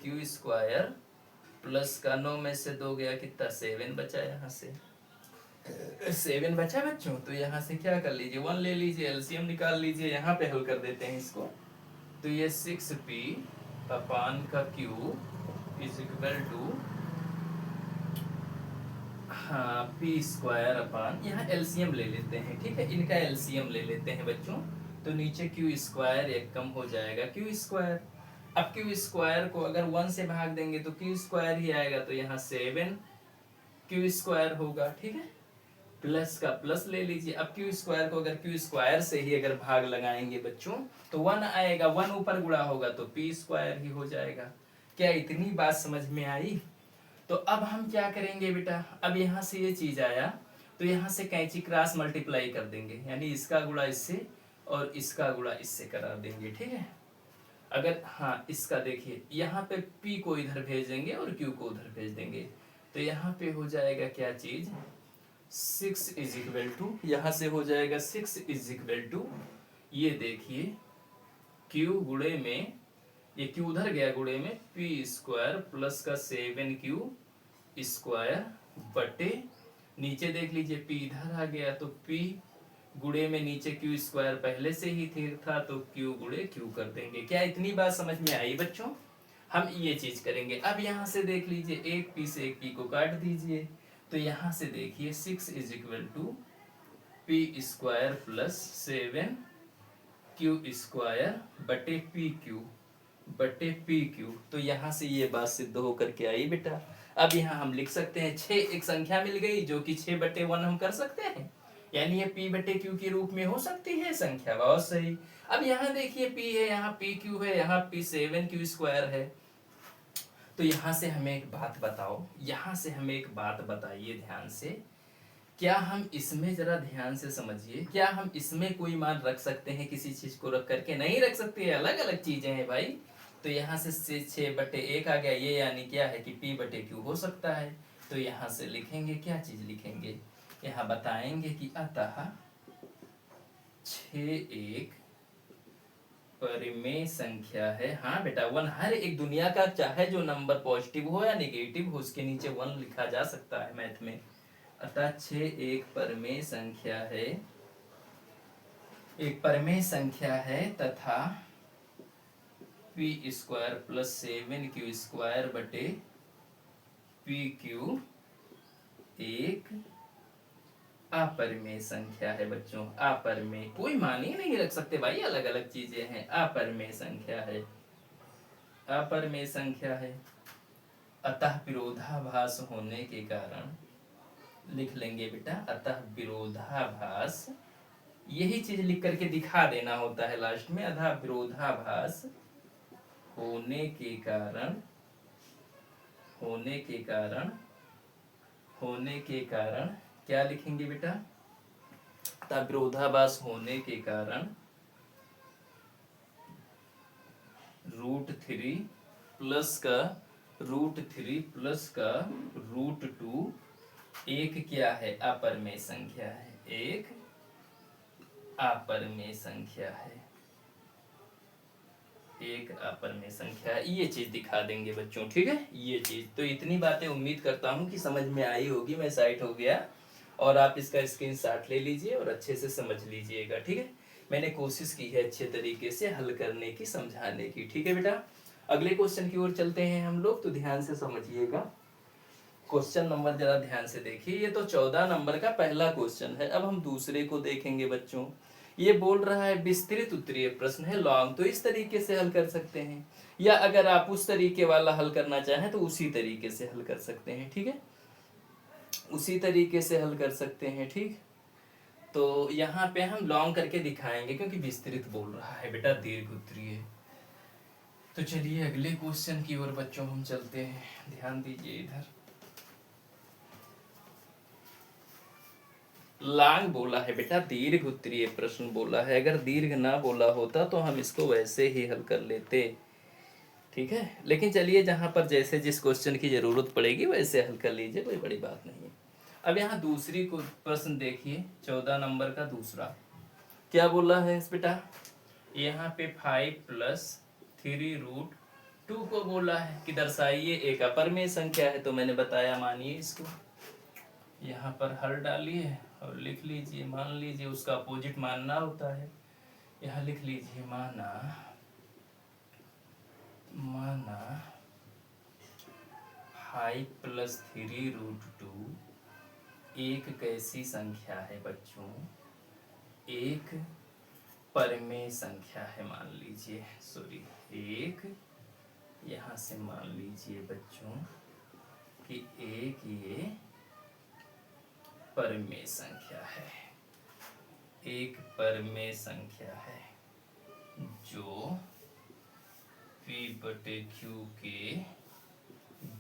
q² plus का 9 में से 2 गया, कितना 7 बचा, यहाँ से 7 बचा बच्चों। तो यहाँ से क्या कर लीजिए, 1 ले लीजिए, एलसीएम निकाल लीजिए, यहाँ पे हल कर देते हैं इसको। तो ये 6p/q is equal to p², यहाँ एलसीएम ले लेते हैं, ठीक है, इनका एलसीएम ले लेते हैं बच्चों। तो नीचे q² एक कम हो जाएगा q²। अब q² को अगर 1 से भाग देंगे तो q² ही आएगा, तो यहाँ 7q² होगा, ठीक है। प्लस का प्लस ले लीजिए, अब q² को अगर q² से ही अगर भाग लगाएंगे बच्चों तो 1 आएगा, 1 ऊपर गुणा होगा तो p² ही हो जाएगा। क्या इतनी बात समझ में आई? तो अब हम क्या करेंगे बेटा, अब यहाँ से ये चीज आया तो यहाँ से कैंची क्रॉस मल्टीप्लाई कर देंगे, यानी इसका गुणा इससे और इसका गुणा इससे करा देंगे, ठीक है। अगर इसका देखिए यहाँ पे p को इधर भेजेंगे और q को उधर भेज देंगे, तो यहाँ पे हो जाएगा क्या चीज, 6 इज इक्वल टू, यहाँ से हो जाएगा 6 इज इक्वल टू, ये देखिए q गुणे में, ये q उधर गया गुणे में, p² प्लस का 7q² बटे, नीचे देख लीजिए p इधर आ गया तो p गुणे में नीचे q² पहले से ही था तो q गुणे q कर देंगे। क्या इतनी बात समझ में आई बच्चों? हम ये चीज करेंगे। अब यहाँ से देख लीजिए, एक p से एक p को काट दीजिए, तो यहाँ से देखिए 6 is equal to p² plus 7q² बटे pq। तो यहाँ से ये बात सिद्ध होकर के आई बेटा। अब यहाँ हम लिख सकते हैं 6 एक संख्या मिल गई जो कि 6/1 हम कर सकते हैं, यानी ये p/q के रूप में हो सकती है संख्या, बहुत सही। अब यहाँ देखिए p है, यहाँ pq है, यहाँ p7q² है। तो यहाँ से हमें एक बात बताओ, यहाँ से हमें एक बात बताइए ध्यान से, क्या हम इसमें जरा ध्यान से समझिए, क्या हम इसमें कोई मान रख सकते हैं किसी चीज को रख करके? नहीं रख सकते, अलग अलग चीजें हैं भाई। तो यहाँ से 6/1 आ गया, ये यानी क्या है कि p/q हो सकता है। तो यहाँ से लिखेंगे, क्या चीज लिखेंगे, यहाँ बताएंगे कि अतः 6 एक परिमेय संख्या है। हाँ बेटा, 1 हर एक दुनिया का, चाहे जो नंबर पॉजिटिव हो या नेगेटिव हो, उसके नीचे 1 लिखा जा सकता है मैथ में। अतः 6 एक परिमेय संख्या है, एक परिमेय संख्या है तथा p² प्लस 7q² बटे pq एक अपरिमेय संख्या है बच्चों। अपरिमेय, कोई मान ही नहीं रख सकते भाई, अलग अलग चीजें हैं। अपरिमेय संख्या है, अपरिमेय संख्या है। अतः विरोधाभास होने के कारण, लिख लेंगे बेटा, अतः विरोधाभास, यही चीज लिख करके दिखा देना होता है लास्ट में। अतः विरोधाभास होने के कारण, होने के कारण, होने के कारण क्या लिखेंगे बेटा, अतः विरोधाभास होने के कारण √3 प्लस का √3 प्लस का √2 एक क्या है, अपरिमेय संख्या है, एक अपरिमेय संख्या है, एक अपरिमेय संख्या है। ये चीज दिखा देंगे बच्चों, ठीक है, ये चीज। तो इतनी बातें उम्मीद करता हूँ कि समझ में आई होगी। मैं साइट हो गया और आप इसका स्क्रीनशॉट ले लीजिए और अच्छे से समझ लीजिएगा, ठीक है। मैंने कोशिश की है अच्छे तरीके से हल करने की, समझाने की, ठीक है बेटा। अगले क्वेश्चन की ओर चलते हैं हम लोग, तो ध्यान से समझिएगा। क्वेश्चन नंबर जरा ध्यान से देखिए, ये तो 14 नंबर का पहला क्वेश्चन है। अब हम दूसरे को देखेंगे बच्चों। ये बोल रहा है विस्तृत उत्तरीय प्रश्न है, लॉन्ग, तो इस तरीके से हल कर सकते हैं, या अगर आप उस तरीके वाला हल करना चाहें तो उसी तरीके से हल कर सकते हैं, ठीक है, उसी तरीके से हल कर सकते हैं, ठीक। तो यहाँ पे हम लॉन्ग करके दिखाएंगे क्योंकि विस्तृत बोल रहा है बेटा, दीर्घ उत्तरीय। तो चलिए अगले क्वेश्चन की ओर बच्चों हम चलते हैं, ध्यान दीजिए इधर। लांग बोला है बेटा, दीर्घ उत्तरीय प्रश्न बोला है। अगर दीर्घ ना बोला होता तो हम इसको वैसे ही हल कर लेते, ठीक है। लेकिन चलिए, जहाँ पर जैसे जिस क्वेश्चन की जरूरत पड़ेगी वैसे हल कर लीजिए, कोई बड़ी बात नहीं है। अब यहाँ दूसरी को प्रश्न देखिए, 14 नंबर का दूसरा क्या बोला है इस बेटा। यहाँ पे 5+3√2 को बोला है कि दर्शाइए एक अपरमेय संख्या है। तो मैंने बताया, मानिए इसको यहाँ पर हल डालिए और लिख लीजिए। मान लीजिए उसका अपोजिट मानना होता है। यहाँ लिख लीजिए, माना 5+3√2 एक कैसी संख्या है बच्चों, एक परमेय संख्या है। मान लीजिए, सॉरी, एक यहाँ से मान लीजिए बच्चों कि एक ये परमेय संख्या है, एक परमेय संख्या है जो P/Q के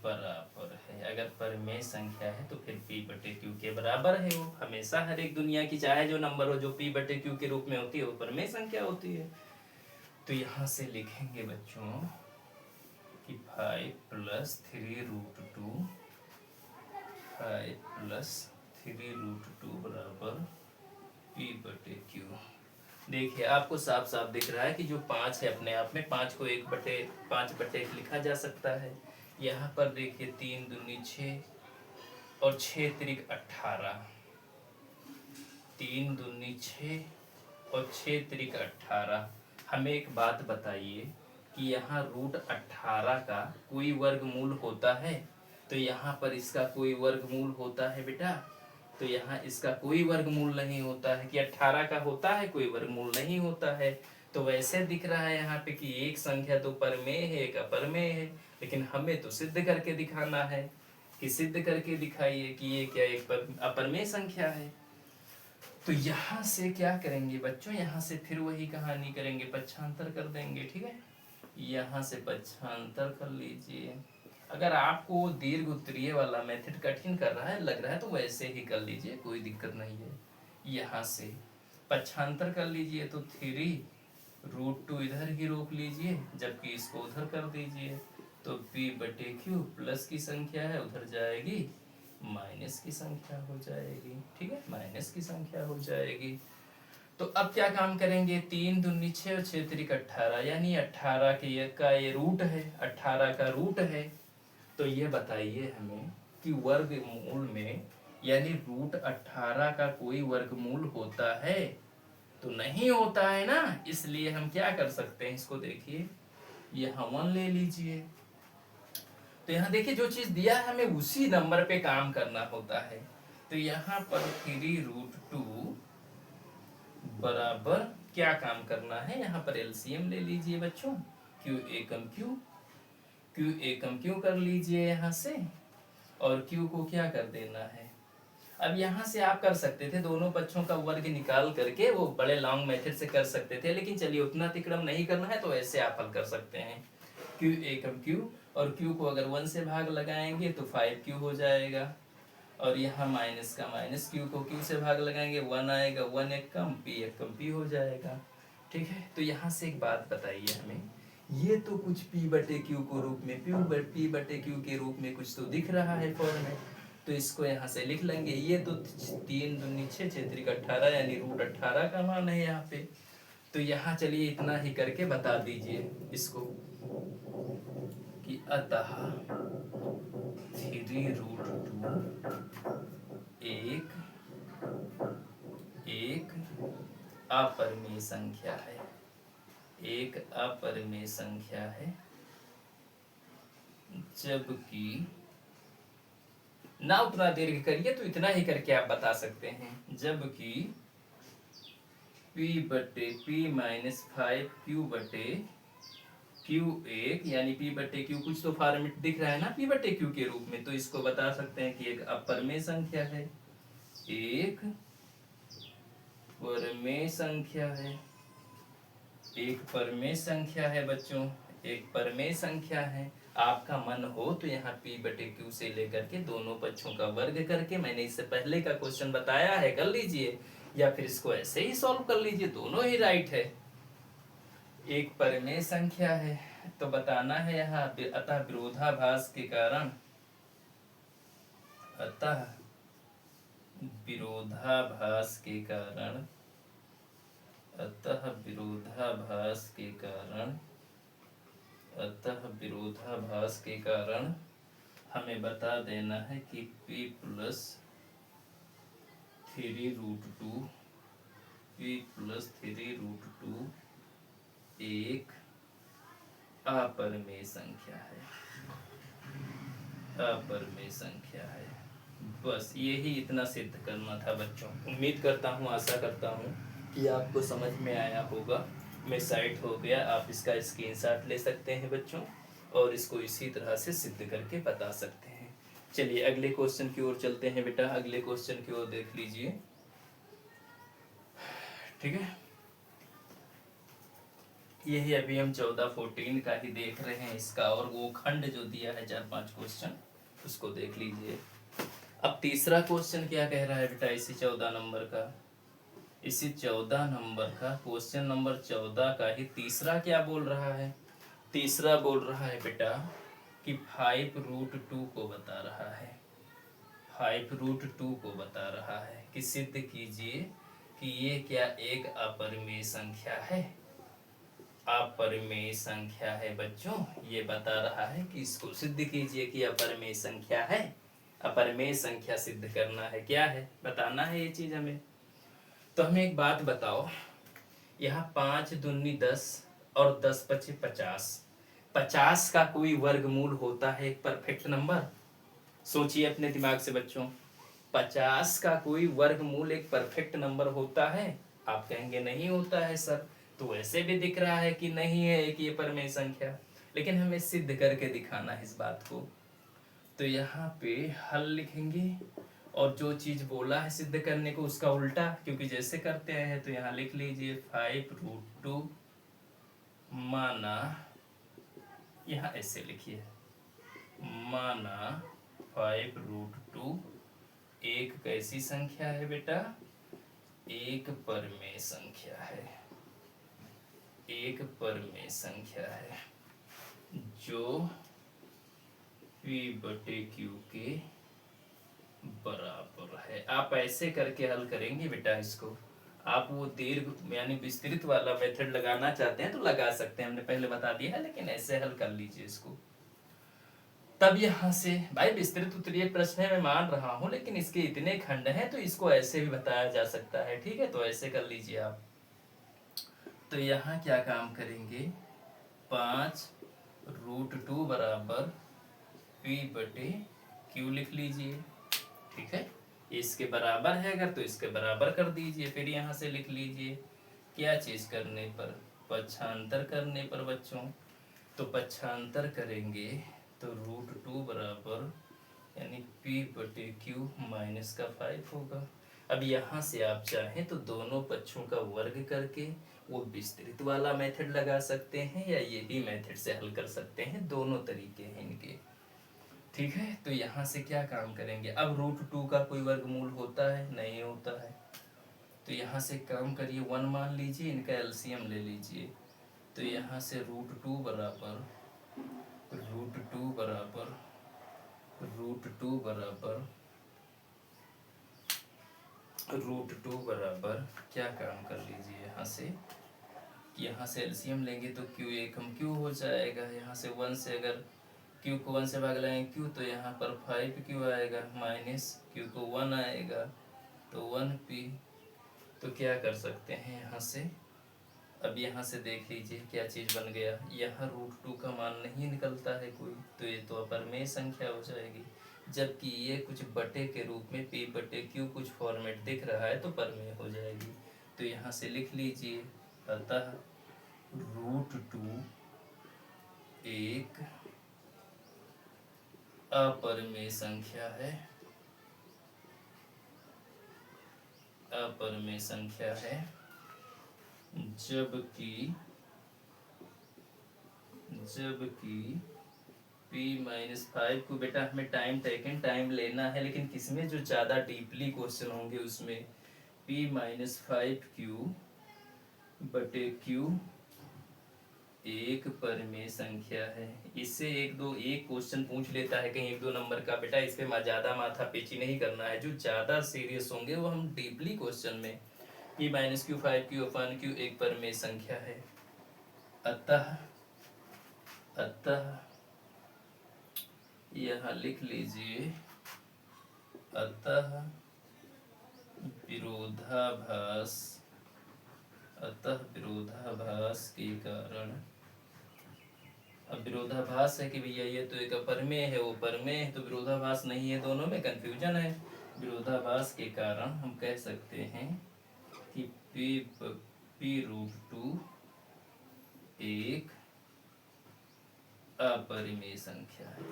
बराबर है। अगर परमेय संख्या है तो फिर P/Q के बराबर है। वो हमेशा हर एक दुनिया की चाहे जो नंबर हो, जो P/Q के रूप में होती है वो परमेय संख्या होती है। तो यहाँ से लिखेंगे बच्चों कि 5+3√2 बराबर P/Q। देखिए, आपको साफ साफ दिख रहा है कि जो 5 है अपने आप में 5 को 1/5 लिखा जा सकता है। यहाँ पर देखिए 3 दूनी 6 और 6 त्रिक 18, 3 दूनी 6 और 6 त्रिक 18। हमें एक बात बताइए कि यहाँ √18 का कोई वर्गमूल होता है? तो यहाँ पर इसका कोई वर्गमूल होता है बेटा? तो यहाँ इसका कोई वर्गमूल नहीं होता है। कि 18 का होता है, कोई वर्गमूल नहीं होता है। तो वैसे दिख रहा है यहाँ पे कि एक संख्या तो परमेय है, एक अपरमेय है। लेकिन हमें तो सिद्ध करके दिखाना है कि सिद्ध करके दिखाइए कि ये क्या एक अपरमेय संख्या है। तो यहाँ से क्या करेंगे बच्चों, यहाँ से फिर वही कहानी करेंगे, पक्षांतर कर देंगे, ठीक है। यहाँ से पक्षांतर कर लीजिए। अगर आपको दीर्घ उत्तरीय वाला मेथड कठिन कर रहा है, लग रहा है, तो वैसे ही कर लीजिए, कोई दिक्कत नहीं है। यहाँ से पक्षांतर कर लीजिए तो 3√2 इधर ही रोक लीजिए, जबकि इसको उधर कर दीजिए। तो P/Q प्लस की संख्या है, उधर जाएगी माइनस की संख्या हो जाएगी, ठीक है, माइनस की संख्या हो जाएगी। तो अब क्या काम करेंगे, 3 दूनी 6 और 6 त्रिक 18, यानी 18 का ये रूट है, 18 का रूट है। तो ये बताइए हमें कि वर्गमूल में यानी √18 का कोई वर्गमूल होता है? तो नहीं होता है ना। इसलिए हम क्या कर सकते हैं, इसको देखिए, यहाँ 1 ले लीजिए। तो यहाँ देखिए, जो चीज दिया है हमें उसी नंबर पे काम करना होता है। तो यहाँ पर 3√2 बराबर क्या काम करना है, यहाँ पर एलसीएम ले लीजिए बच्चों। Q एकम Q कर लीजिए यहाँ से, और Q को क्या कर देना है। अब यहाँ से आप कर सकते थे दोनों पक्षों का वर्ग निकाल करके, वो बड़े लॉन्ग मेथड से कर सकते थे, लेकिन चलिए उतना अतिक्रम नहीं करना है तो ऐसे आप हल कर सकते हैं। Q एकम Q, और Q को अगर 1 से भाग लगाएंगे तो 5Q हो जाएगा, और यहाँ माइनस का माइनस, Q को Q से भाग लगाएंगे 1 आएगा, 1 एक कम, P एक कम P हो जाएगा, ठीक है। तो यहाँ से एक बात बताइए हमें, ये तो कुछ P/Q को रूप में P/Q के रूप में कुछ तो दिख रहा है फॉर्मेट। तो इसको यहाँ से लिख लेंगे, ये तो 3 दूनी 6 6 त्रिक 18 यानी √18 का मान है यहाँ पे। तो यहाँ चलिए इतना ही करके बता दीजिए इसको कि अतः 3√2 एक अपरमेय संख्या है, एक अपरमेय संख्या है, जबकि ना उतना दीर्घ करिए, तो इतना ही करके आप बता सकते हैं, जबकि P/P माइनस 5Q/Q1 यानी P/Q कुछ तो फॉर्मेट दिख रहा है ना P/Q के रूप में। तो इसको बता सकते हैं कि एक अपरमेय संख्या है, एक परमेय संख्या है, एक परमेय संख्या है बच्चों, एक परमेय संख्या है। आपका मन हो तो यहाँ P/Q से लेकर के दोनों पक्षों का वर्ग करके, मैंने इससे पहले का क्वेश्चन बताया है, कर लीजिए, या फिर इसको ऐसे ही सॉल्व कर लीजिए, दोनों ही राइट है। एक परिमेय संख्या है तो बताना है यहाँ अतः विरोधाभास के कारण, अतः विरोधाभास के कारण, अतः विरोधाभास के कारण, अतः विरोधाभास के कारण हमें बता देना है कि P+3√2 P+3√2 एक अपरिमेय संख्या है, अपरिमेय संख्या है। बस यही इतना सिद्ध करना था बच्चों। उम्मीद करता हूँ, आशा करता हूँ कि आपको समझ में आया होगा। मैं साइट हो गया, आप इसका स्क्रीनशॉट ले सकते हैं बच्चों, और इसको इसी तरह से सिद्ध करके बता सकते हैं। चलिए अगले क्वेश्चन की ओर चलते हैं बेटा, अगले क्वेश्चन की ओर देख लीजिए, ठीक है। यही अभी हम 14 का ही देख रहे हैं इसका, और वो खंड जो दिया है 4-5 क्वेश्चन, उसको देख लीजिए। अब तीसरा क्वेश्चन क्या कह रहा है बेटा, इसी 14 नंबर का, इसी 14 नंबर का क्वेश्चन नंबर 14 का ही तीसरा क्या बोल रहा है? तीसरा बोल रहा है बेटा कि 5√2 को बता रहा है, 5√2 को बता रहा है कि सिद्ध कीजिए कि ये क्या एक अपरिमेय संख्या है, अपरिमेय संख्या है बच्चों। ये बता रहा है कि इसको सिद्ध कीजिए कि अपरिमेय संख्या है, अपरिमेय संख्या सिद्ध करना है, क्या है बताना है ये चीज हमें। तो हमें एक बात बताओ, यहाँ 5 दूनी 10 और 10 पचे 50, 50 का कोई वर्गमूल होता है एक परफेक्ट नंबर? सोचिए अपने दिमाग से बच्चों, 50 का कोई वर्गमूल एक परफेक्ट नंबर होता है? आप कहेंगे नहीं होता है सर, तो ऐसे भी दिख रहा है कि नहीं है एक ये परिमेय संख्या, लेकिन हमें सिद्ध करके दिखाना है इस बात को। तो यहाँ पे हल लिखेंगे, और जो चीज बोला है सिद्ध करने को उसका उल्टा, क्योंकि जैसे करते हैं, तो यहाँ लिख लीजिए 5√2 माना, यहाँ ऐसे लिखिए, माना 5√2 एक कैसी संख्या है बेटा? एक परिमेय संख्या है, एक परिमेय संख्या है जो P/Q के बराबर है। आप ऐसे करके हल करेंगे बेटा इसको। आप वो दीर्घ यानी विस्तृत वाला मेथड लगाना चाहते हैं तो लगा सकते हैं, हमने पहले बता दिया है, लेकिन ऐसे हल कर लीजिए इसको। तब यहाँ से भाई विस्तृत उत्तरीय प्रश्न है, मैं मान रहा हूँ, लेकिन इसके इतने खंड हैं तो इसको ऐसे भी बताया जा सकता है, ठीक है, तो ऐसे कर लीजिए आप। तो यहाँ क्या काम करेंगे, 5√2 बराबर P/Q लिख लीजिए, ठीक है। इसके बराबर है अगर तो इसके बराबर कर दीजिए, फिर यहाँ से लिख लीजिए क्या चीज करने पर, पक्षांतर करने पर बच्चों। तो पक्षांतर करेंगे तो √2 बराबर यानी P/Q माइनस का 5 होगा। अब यहाँ से आप चाहें तो दोनों पक्षों का वर्ग करके वो विस्तृत वाला मेथड लगा सकते हैं, या ये भी मेथड से हल कर सकते हैं, दोनों तरीके हैं इनके, ठीक है। तो यहाँ से क्या काम करेंगे, अब √2 का कोई वर्गमूल होता है? नहीं होता है, तो यहाँ से काम करिए 1 मान लीजिए, इनका एलसीएम ले लीजिए। तो यहाँ से √2 बराबर √2 बराबर √2 बराबर √2 बराबर क्या काम कर लीजिए यहाँ से, कि यहाँ से एलसीएम लेंगे तो Q एक हम Q हो जाएगा, यहाँ से 1 से अगर Q को 1 से भाग लाएंगे Q, तो यहाँ पर 5Q आएगा, माइनस Q को 1 आएगा तो 1P। तो क्या कर सकते हैं यहाँ से, अब यहाँ से देख लीजिए क्या चीज़ बन गया, यहाँ √2 का मान नहीं निकलता है कोई, तो ये तो अपरिमेय संख्या हो जाएगी, जबकि ये कुछ बटे के रूप में P/Q कुछ फॉर्मेट दिख रहा है तो परिमेय हो जाएगी। तो यहाँ से लिख लीजिए, अतः √2 एक अपरिमेय संख्या है, अपरिमेय संख्या है, जबकि p-5 को बेटा हमें टाइम लेना है, लेकिन किसमें जो ज़्यादा डीपली क्वेश्चन होंगे उसमें p-5q बटे q एक परिमेय संख्या है। इससे एक क्वेश्चन पूछ लेता है कहीं 1-2 नंबर का, बेटा इस पे ज़्यादा माथा पेची नहीं करना है। जो ज़्यादा सीरियस होंगे वो हम डीपली क्वेश्चन में p-q 5q एक परिमेय संख्या है। अतः यहाँ लिख लीजिए, अतः विरोधाभास के कारण, अब विरोधाभास है कि भैया ये तो एक अपरिमेय है, वो परिमेय है, तो विरोधाभास नहीं है, दोनों में कंफ्यूजन है। विरोधाभास के कारण हम कह सकते हैं कि p√2 एक अपरिमेय संख्या है,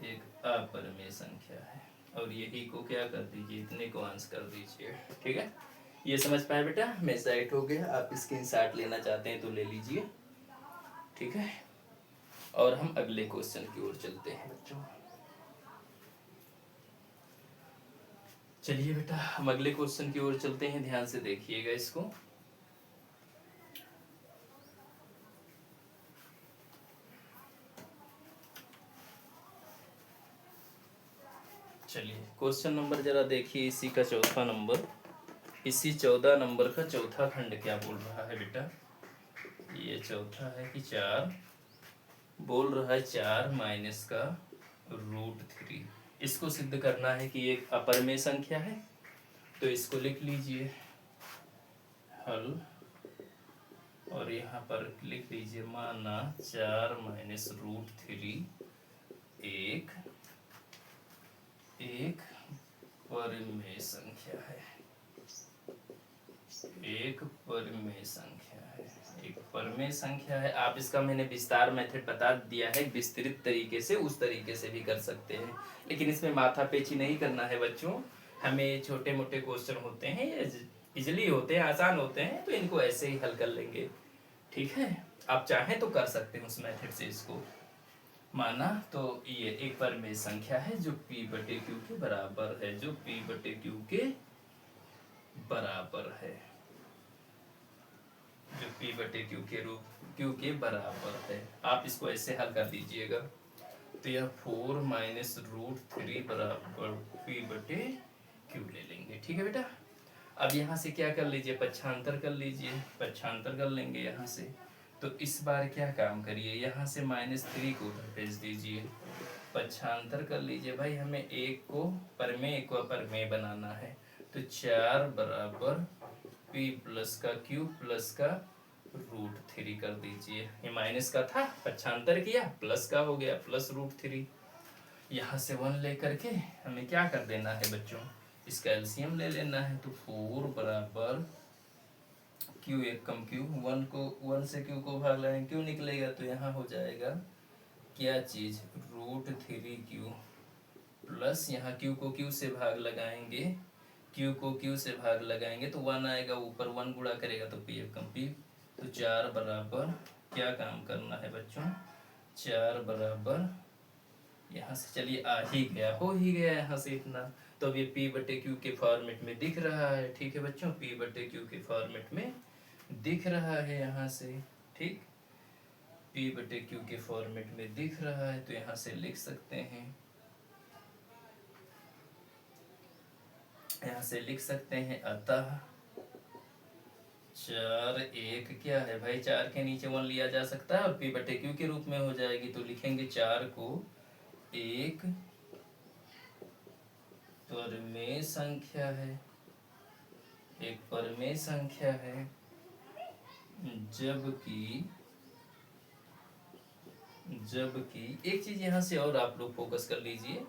एक अपरिमेय संख्या है। और यही को क्या कर दीजिए, इतने को आंसर कर दीजिए। ठीक है, ये समझ पाए बेटा? मैं साइट हो गया, आप स्क्रीनशॉट लेना चाहते हैं तो ले लीजिए। ठीक है, और हम अगले क्वेश्चन की ओर चलते हैं बच्चों। चलिए बेटा हम अगले क्वेश्चन की ओर चलते हैं, ध्यान से देखिएगा इसको। चलिए क्वेश्चन नंबर जरा देखिए, इसी का चौथा नंबर, इसी 14 नंबर का चौथा खंड क्या बोल रहा है बेटा? ये चौथा है कि 4 बोल रहा है 4 माइनस का √3। इसको सिद्ध करना है कि एक अपरिमेय संख्या है, तो इसको लिख लीजिए हल, और यहाँ पर लिख लीजिए माना 4 माइनस √3 एक परिमेय संख्या है, एक परिमेय संख्या है, एक परिमेय संख्या है। आप इसका मैंने विस्तार मेथड बता दिया है, विस्तृत तरीके से, उस तरीके से भी कर सकते हैं, लेकिन इसमें माथा पेची नहीं करना है बच्चों। हमें छोटे मोटे क्वेश्चन होते हैं, ये इजली होते हैं, आसान होते हैं, तो इनको ऐसे ही हल कर लेंगे। ठीक है, आप चाहें तो कर सकते हैं उस मेथड से इसको। माना तो ये एक परिमेय संख्या है जो p/q के बराबर है, जो p/q के बराबर है, जो p/q के q के बराबर है। आप इसको ऐसे हल कर दीजिएगा, तो यह 4 माइनस √3 बराबर p/q ले लेंगे। ठीक है बेटा, अब यहाँ से क्या कर लीजिए, पक्षांतर कर लीजिए, पक्षांतर कर लेंगे यहाँ से। तो इस बार क्या काम करिए, यहाँ से -3 को उधर भेज दीजिए, पक्षांतर कर लीजिए। भाई हमें एक को परिमेय, एक को अपरिमेय बनाना है, तो 4 बराबर p प्लस का q प्लस का √3 कर दीजिए। ये माइनस का था, पक्षांतर किया, प्लस का हो गया, प्लस √3। यहाँ से 1 लेकर के हमें क्या कर देना है बच्चों, इसका एलसीएम ले लेना है। तो 4 बराबर q एक कम q, 1 से q को भाग लगाएंगे, q निकलेगा, तो यहाँ हो जाएगा क्या चीज़, √3q प्लस यहाँ q को q से भाग लगाएंगे, q को q से भाग लगाएंगे तो 1 आएगा, ऊपर 1 गुणा करेगा तो p एक कम p। तो 4 बराबर क्या काम करना है बच्चों, 4 बराबर यहाँ से, चलिए आ ही गया, हो ही गया यहाँ से इतना। तो अब ये p/q के फॉर्मेट में दिख रहा है। ठीक है बच्चों, p/q के फॉर्मेट में दिख रहा है यहाँ से। ठीक, p/q के फॉर्मेट में दिख रहा है, तो यहाँ से लिख सकते हैं, यहाँ से लिख सकते हैं अतः 4 एक क्या है भाई, 4 के नीचे 1 लिया जा सकता है और p/q के रूप में हो जाएगी, तो लिखेंगे 4 को एक परिमेय संख्या है, एक परिमेय संख्या है, जबकि एक चीज यहाँ से और आप लोग फोकस कर लीजिए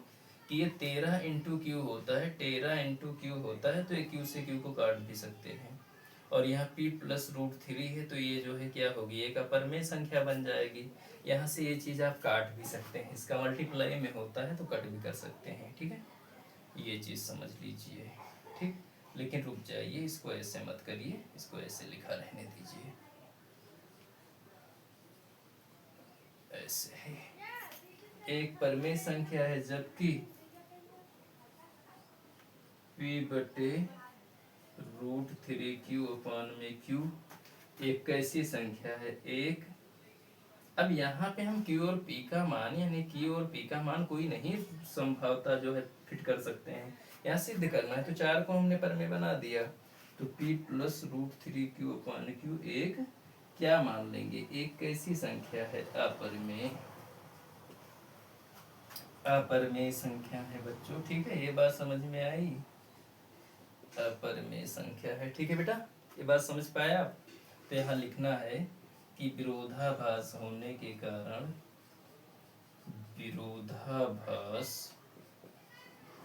कि ये 13 इंटू क्यू होता है, 13 इंटू क्यू होता है, तो ये क्यू से क्यू को काट भी सकते हैं, और यहाँ p प्लस √3 है, तो ये जो है क्या होगी, एक अपरिमेय संख्या बन जाएगी। यहाँ से ये चीज़ आप काट भी सकते हैं, इसका मल्टीप्लाई में होता है तो कट भी कर सकते हैं। ठीक है, ये चीज़ समझ लीजिए। ठीक, लेकिन रुक जाइए, इसको ऐसे मत करिए, इसको ऐसे लिखा रहने दीजिए, से है, एक परिमेय संख्या है, जबकि p/√3q/q एक कैसी संख्या है, एक। अब यहाँ पे हम q और p का मान, यानी q और p का मान कोई नहीं संभवतः जो है फिट कर सकते हैं, यहाँ सिद्ध करना है। तो 4 को हमने परिमेय बना दिया, तो p+√3q/q एक क्या मान लेंगे, एक कैसी संख्या है, अपरिमेय, अपरिमेय संख्या है बच्चों। ठीक है, ये बात समझ में आई, अपरिमेय संख्या है। ठीक है बेटा, ये बात समझ पाया आप। तो यहाँ लिखना है कि विरोधाभास होने के कारण, विरोधाभास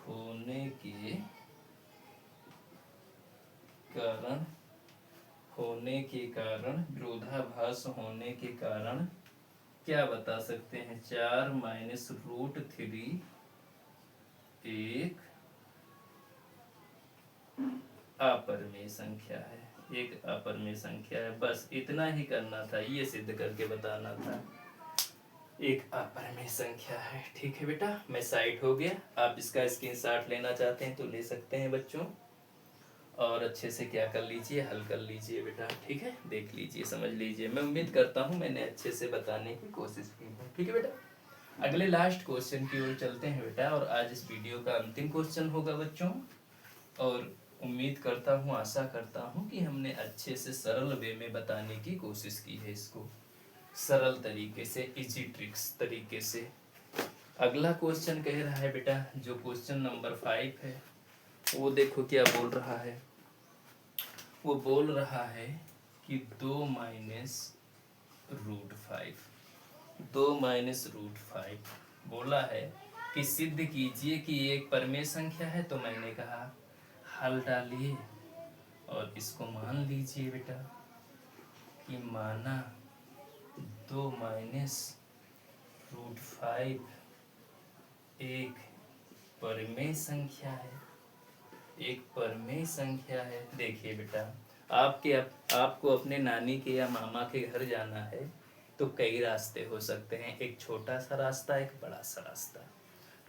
होने के कारण, विरोधाभास होने के कारण क्या बता सकते हैं, 4 - √3 एक अपरिमेय संख्या है, एक अपरिमेय संख्या है। बस इतना ही करना था, ये सिद्ध करके बताना था, एक अपरिमेय संख्या है। ठीक है बेटा, मैं साइड हो गया। आप इसका स्क्रीनशॉट लेना चाहते हैं तो ले सकते हैं बच्चों, और अच्छे से क्या कर लीजिए, हल कर लीजिए बेटा। ठीक है, देख लीजिए, समझ लीजिए। मैं उम्मीद करता हूँ मैंने अच्छे से बताने की कोशिश की है। ठीक है बेटा, अगले लास्ट क्वेश्चन की ओर चलते हैं बेटा, और आज इस वीडियो का अंतिम क्वेश्चन होगा बच्चों। और उम्मीद करता हूँ, आशा करता हूँ कि हमने अच्छे से सरल वे में बताने की कोशिश की है, इसको सरल तरीके से, इजी ट्रिक्स तरीके से। अगला क्वेश्चन कह रहा है बेटा, जो क्वेश्चन नंबर 5 है, वो देखो क्या बोल रहा है। वो बोल रहा है कि 2 - √5 बोला है कि सिद्ध कीजिए कि एक परिमेय संख्या है। तो मैंने कहा हल डालिए और इसको मान लीजिए बेटा कि माना 2 - √5 एक परिमेय संख्या है, एक परिमेय संख्या है। देखिए बेटा, आपको अपने नानी के या मामा के घर जाना है तो कई रास्ते हो सकते हैं, एक छोटा सा रास्ता, एक बड़ा सा रास्ता।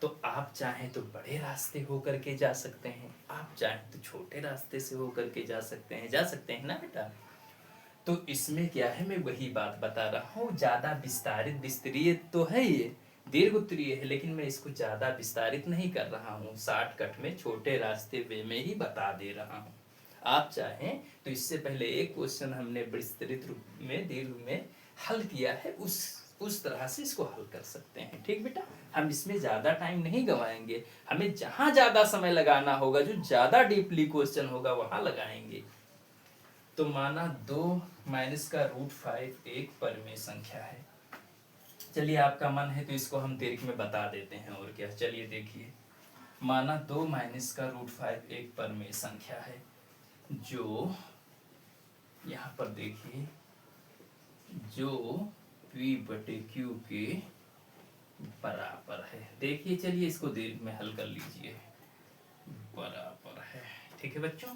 तो आप चाहें तो बड़े रास्ते होकर के जा सकते हैं, आप चाहें तो छोटे रास्ते से होकर के जा सकते हैं ना बेटा। तो इसमें क्या है, मैं वही बात बता रहा हूँ, ज़्यादा विस्तरीय तो है, ये दीर्घ उत्तरीय है, लेकिन मैं इसको ज़्यादा विस्तारित नहीं कर रहा हूँ, शॉर्टकट में छोटे रास्ते वे में ही बता दे रहा हूँ। आप चाहें तो इससे पहले एक क्वेश्चन हमने विस्तृत रूप में दीर्घ में हल किया है, उस तरह से इसको हल कर सकते हैं। ठीक बेटा, हम इसमें ज़्यादा टाइम नहीं गवाएंगे, हमें जहाँ ज़्यादा समय लगाना होगा, जो ज़्यादा डीपली क्वेश्चन होगा वहाँ लगाएंगे। तो माना 2 - √5 एक परिमेय संख्या है। चलिए, आपका मन है तो इसको हम दीर्घ में बता देते हैं, और क्या। चलिए देखिए, माना 2 - √5 एक परिमेय संख्या है, जो यहाँ पर देखिए, जो p/q के बराबर है। देखिए, चलिए इसको दीर्घ में हल कर लीजिए, बराबर है। ठीक है बच्चों,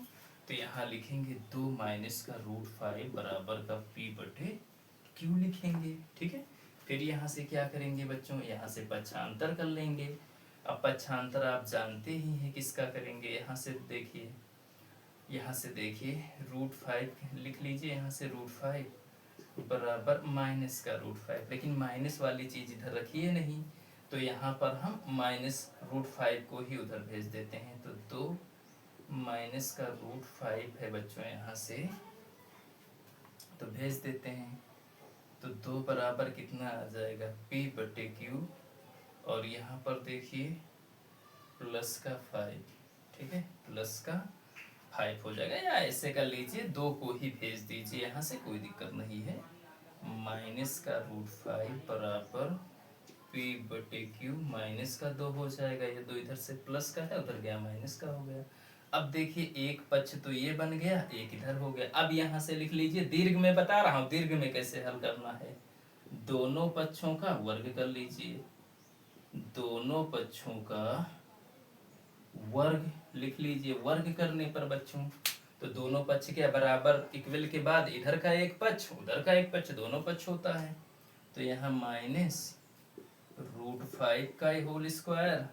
तो यहाँ लिखेंगे 2 - √5 बराबर का p/q लिखेंगे। ठीक है, फिर यहाँ से क्या करेंगे बच्चों, यहाँ से पक्षांतर कर लेंगे। अब पक्षांतर आप जानते ही हैं किसका करेंगे, यहाँ से देखिए, √5 लिख लीजिए, यहाँ से √5 बराबर -√5, लेकिन माइनस वाली चीज इधर रखिए नहीं, तो यहाँ पर हम -√5 को ही उधर भेज देते हैं। तो 2 - √5 है बच्चों, यहाँ से तो भेज देते हैं। तो 2 बराबर कितना आ जाएगा, p/q, और यहाँ पर देखिए प्लस का 5। ठीक है, प्लस का 5 हो जाएगा, या ऐसे कर लीजिए 2 को ही भेज दीजिए, यहाँ से कोई दिक्कत नहीं है। -√5 बराबर p/q, -2 हो जाएगा, ये 2 इधर से प्लस का है, उधर गया माइनस का हो गया। अब देखिए, एक पक्ष तो ये बन गया, एक इधर हो गया। अब यहाँ से लिख लीजिए, दीर्घ में बता रहा हूँ, दीर्घ में कैसे हल करना है। दोनों पक्षों का वर्ग कर लीजिए, दोनों पक्षों का वर्ग लिख लीजिए। वर्ग करने पर बच्चों, तो दोनों पक्ष के बराबर इक्वल के बाद इधर का एक पक्ष, उधर का एक पक्ष, दोनों पक्ष होता है। तो यहाँ माइनस √5 का होल स्क्वायर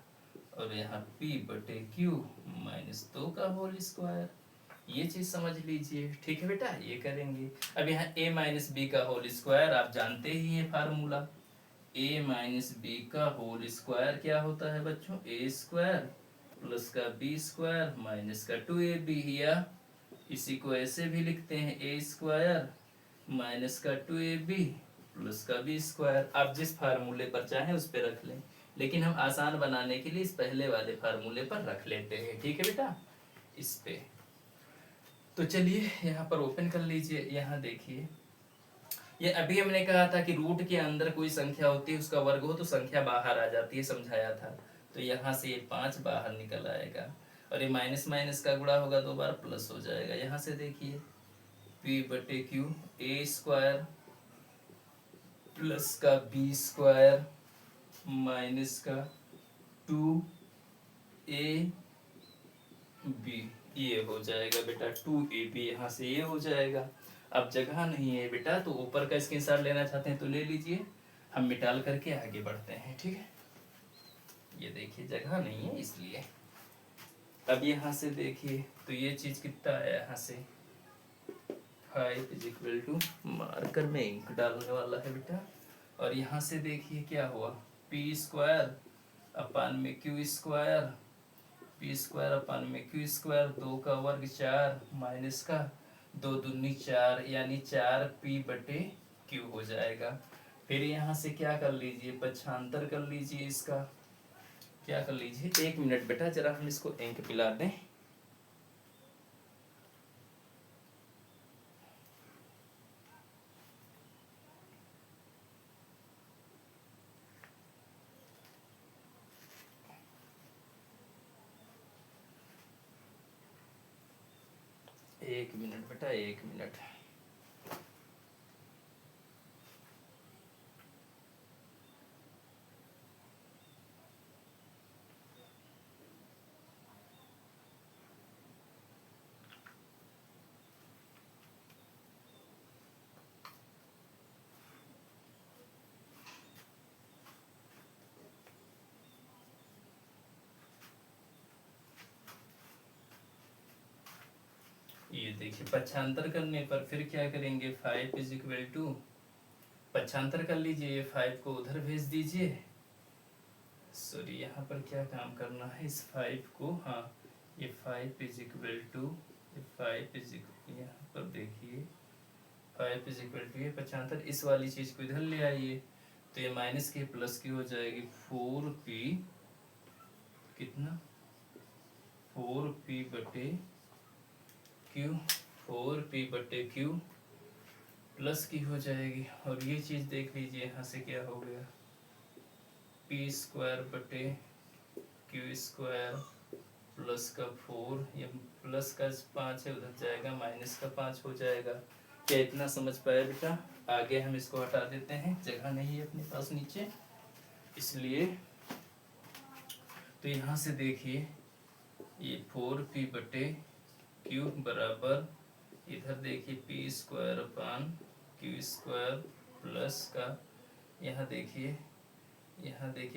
और यहाँ p/q -2 का होल स्क्वायर। ये चीज समझ लीजिए, ठीक है बेटा। ये करेंगे। अब यहाँ a-b का होल स्क्वायर आप जानते ही है फार्मूला। a-b का होल स्क्वायर क्या होता है बच्चों? a² प्लस का b² माइनस का 2ab, या इसी को ऐसे भी लिखते हैं a² माइनस का 2ab प्लस का b²। आप जिस फार्मूले पर चाहें उस पर रख लें, लेकिन हम आसान बनाने के लिए इस पहले वाले फार्मूले पर रख लेते हैं, ठीक है बेटा। इस पे तो चलिए यहाँ पर ओपन कर लीजिए। यहाँ देखिए, ये अभी हमने कहा था कि रूट के अंदर कोई संख्या होती है, उसका वर्ग हो तो संख्या बाहर आ जाती है, समझाया था। तो यहाँ से ये 5 बाहर निकल आएगा और ये माइनस माइनस का गुणा होगा 2 बार, प्लस हो जाएगा। यहाँ से देखिए p/q a² प्लस का b² माइनस का 2ab, ये हो जाएगा बेटा 2ab। यहाँ से ये हो जाएगा। अब जगह नहीं है बेटा, तो ऊपर का स्क्रीनशॉट लेना चाहते हैं तो ले लीजिए, हम मिटाल करके आगे बढ़ते हैं, ठीक है। ये देखिए जगह नहीं है इसलिए। अब यहाँ से देखिए तो ये चीज कितना आया यहाँ से 5 = मार्कर में इंक डालने वाला है बेटा। और यहाँ से देखिए क्या हुआ p² अपान में q² p² अपान में q², 2 का वर्ग 4 माइनस का 2 दूनी 4, यानी 4p/q हो जाएगा। फिर यहाँ से क्या कर लीजिए, पक्षांतर कर लीजिए इसका। क्या कर लीजिए, 1 मिनट बेटा, जरा हम इसको इंक पिला दें। एक मिनट बेटा, 1 मिनट। ये देखिए पक्षांतर करने पर फिर क्या करेंगे, 5 पक्षांतर कर लीजिए, ये 5 को उधर भेज दीजिए। सॉरी, यहाँ पर क्या काम करना है, इस 5 को, हाँ ये 5 यहाँ पर देखिए 5 ये पक्षांतर, इस वाली चीज को इधर ले आइए तो ये माइनस के प्लस की हो जाएगी 4p, कितना 4p/q प्लस की हो जाएगी। और ये चीज देख लीजिए यहाँ से क्या हो गया, p²/q² प्लस का 4, ये प्लस का 5 है उधर जाएगा, माइनस का 5 हो जाएगा। क्या इतना समझ पाया बेटा? आगे हम इसको हटा देते हैं, जगह नहीं है अपने पास नीचे इसलिए। तो यहाँ से देखिए ये 4p/q बराबर, इधर देखिए p²/q² प्लस का, यहाँ देखिए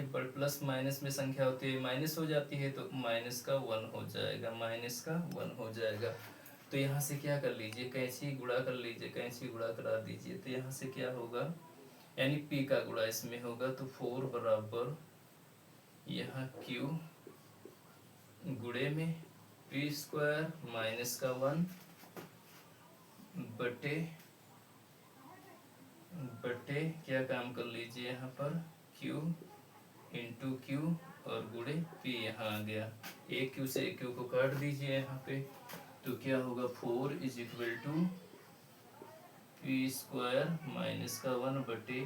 बड़ प्लस माइनस में संख्या होती है माइनस हो जाती है, तो माइनस का 1 हो जाएगा, तो यहाँ से क्या कर लीजिए, कैंची गुणा कर लीजिए, कैंची गुणा करा दीजिए। तो यहाँ से क्या होगा, यानी p का गुणा इसमें होगा, तो 4 बराबर यहाँ q गुणे में p² माइनस का 1 बटे क्या काम कर लीजिए यहाँ पर q इंटू q और गुणे p, यहाँ आ गया। एक q से एक q को काट दीजिए यहाँ पे, तो क्या होगा 4 = p² माइनस का 1 बटे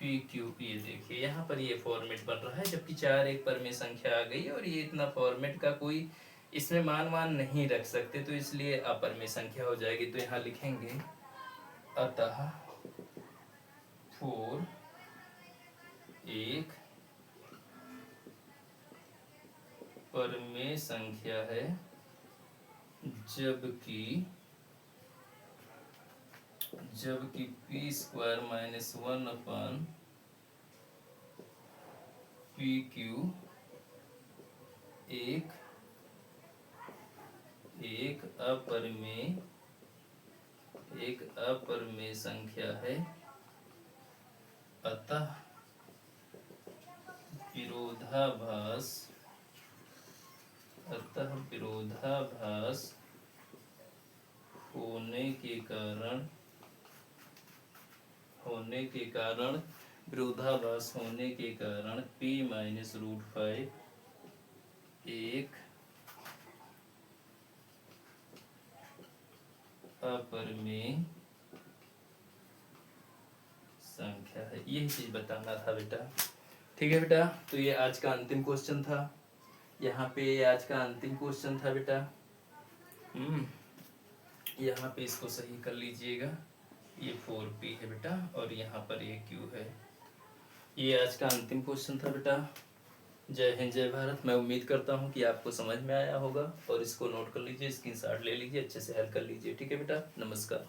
pq। ये देखिए यहाँ पर ये फॉर्मेट बन रहा है, जबकि 4 एक पर में संख्या आ गई और ये इतना फॉर्मेट का कोई इसमें मान नहीं रख सकते, तो इसलिए अपर में संख्या हो जाएगी। तो यहाँ लिखेंगे अतः 4 एक पर में संख्या है, जबकि जबकि P square minus 1 P Q एक अपरिमेय संख्या है, अतः विरोधाभास होने के कारण p माइनस √5 एक अपरिमेय संख्या है। यही चीज बताना था बेटा। ठीक है बेटा, तो ये आज का अंतिम क्वेश्चन था। यहाँ पे आज का अंतिम क्वेश्चन था बेटा। यहाँ पे इसको सही कर लीजिएगा। ये 4p है बेटा और यहाँ पर ये q है। ये आज का अंतिम क्वेश्चन था बेटा। जय हिंद जय भारत। मैं उम्मीद करता हूँ कि आपको समझ में आया होगा और इसको नोट कर लीजिए, स्क्रीनशॉट ले लीजिए, अच्छे से हल कर लीजिए। ठीक है बेटा, नमस्कार।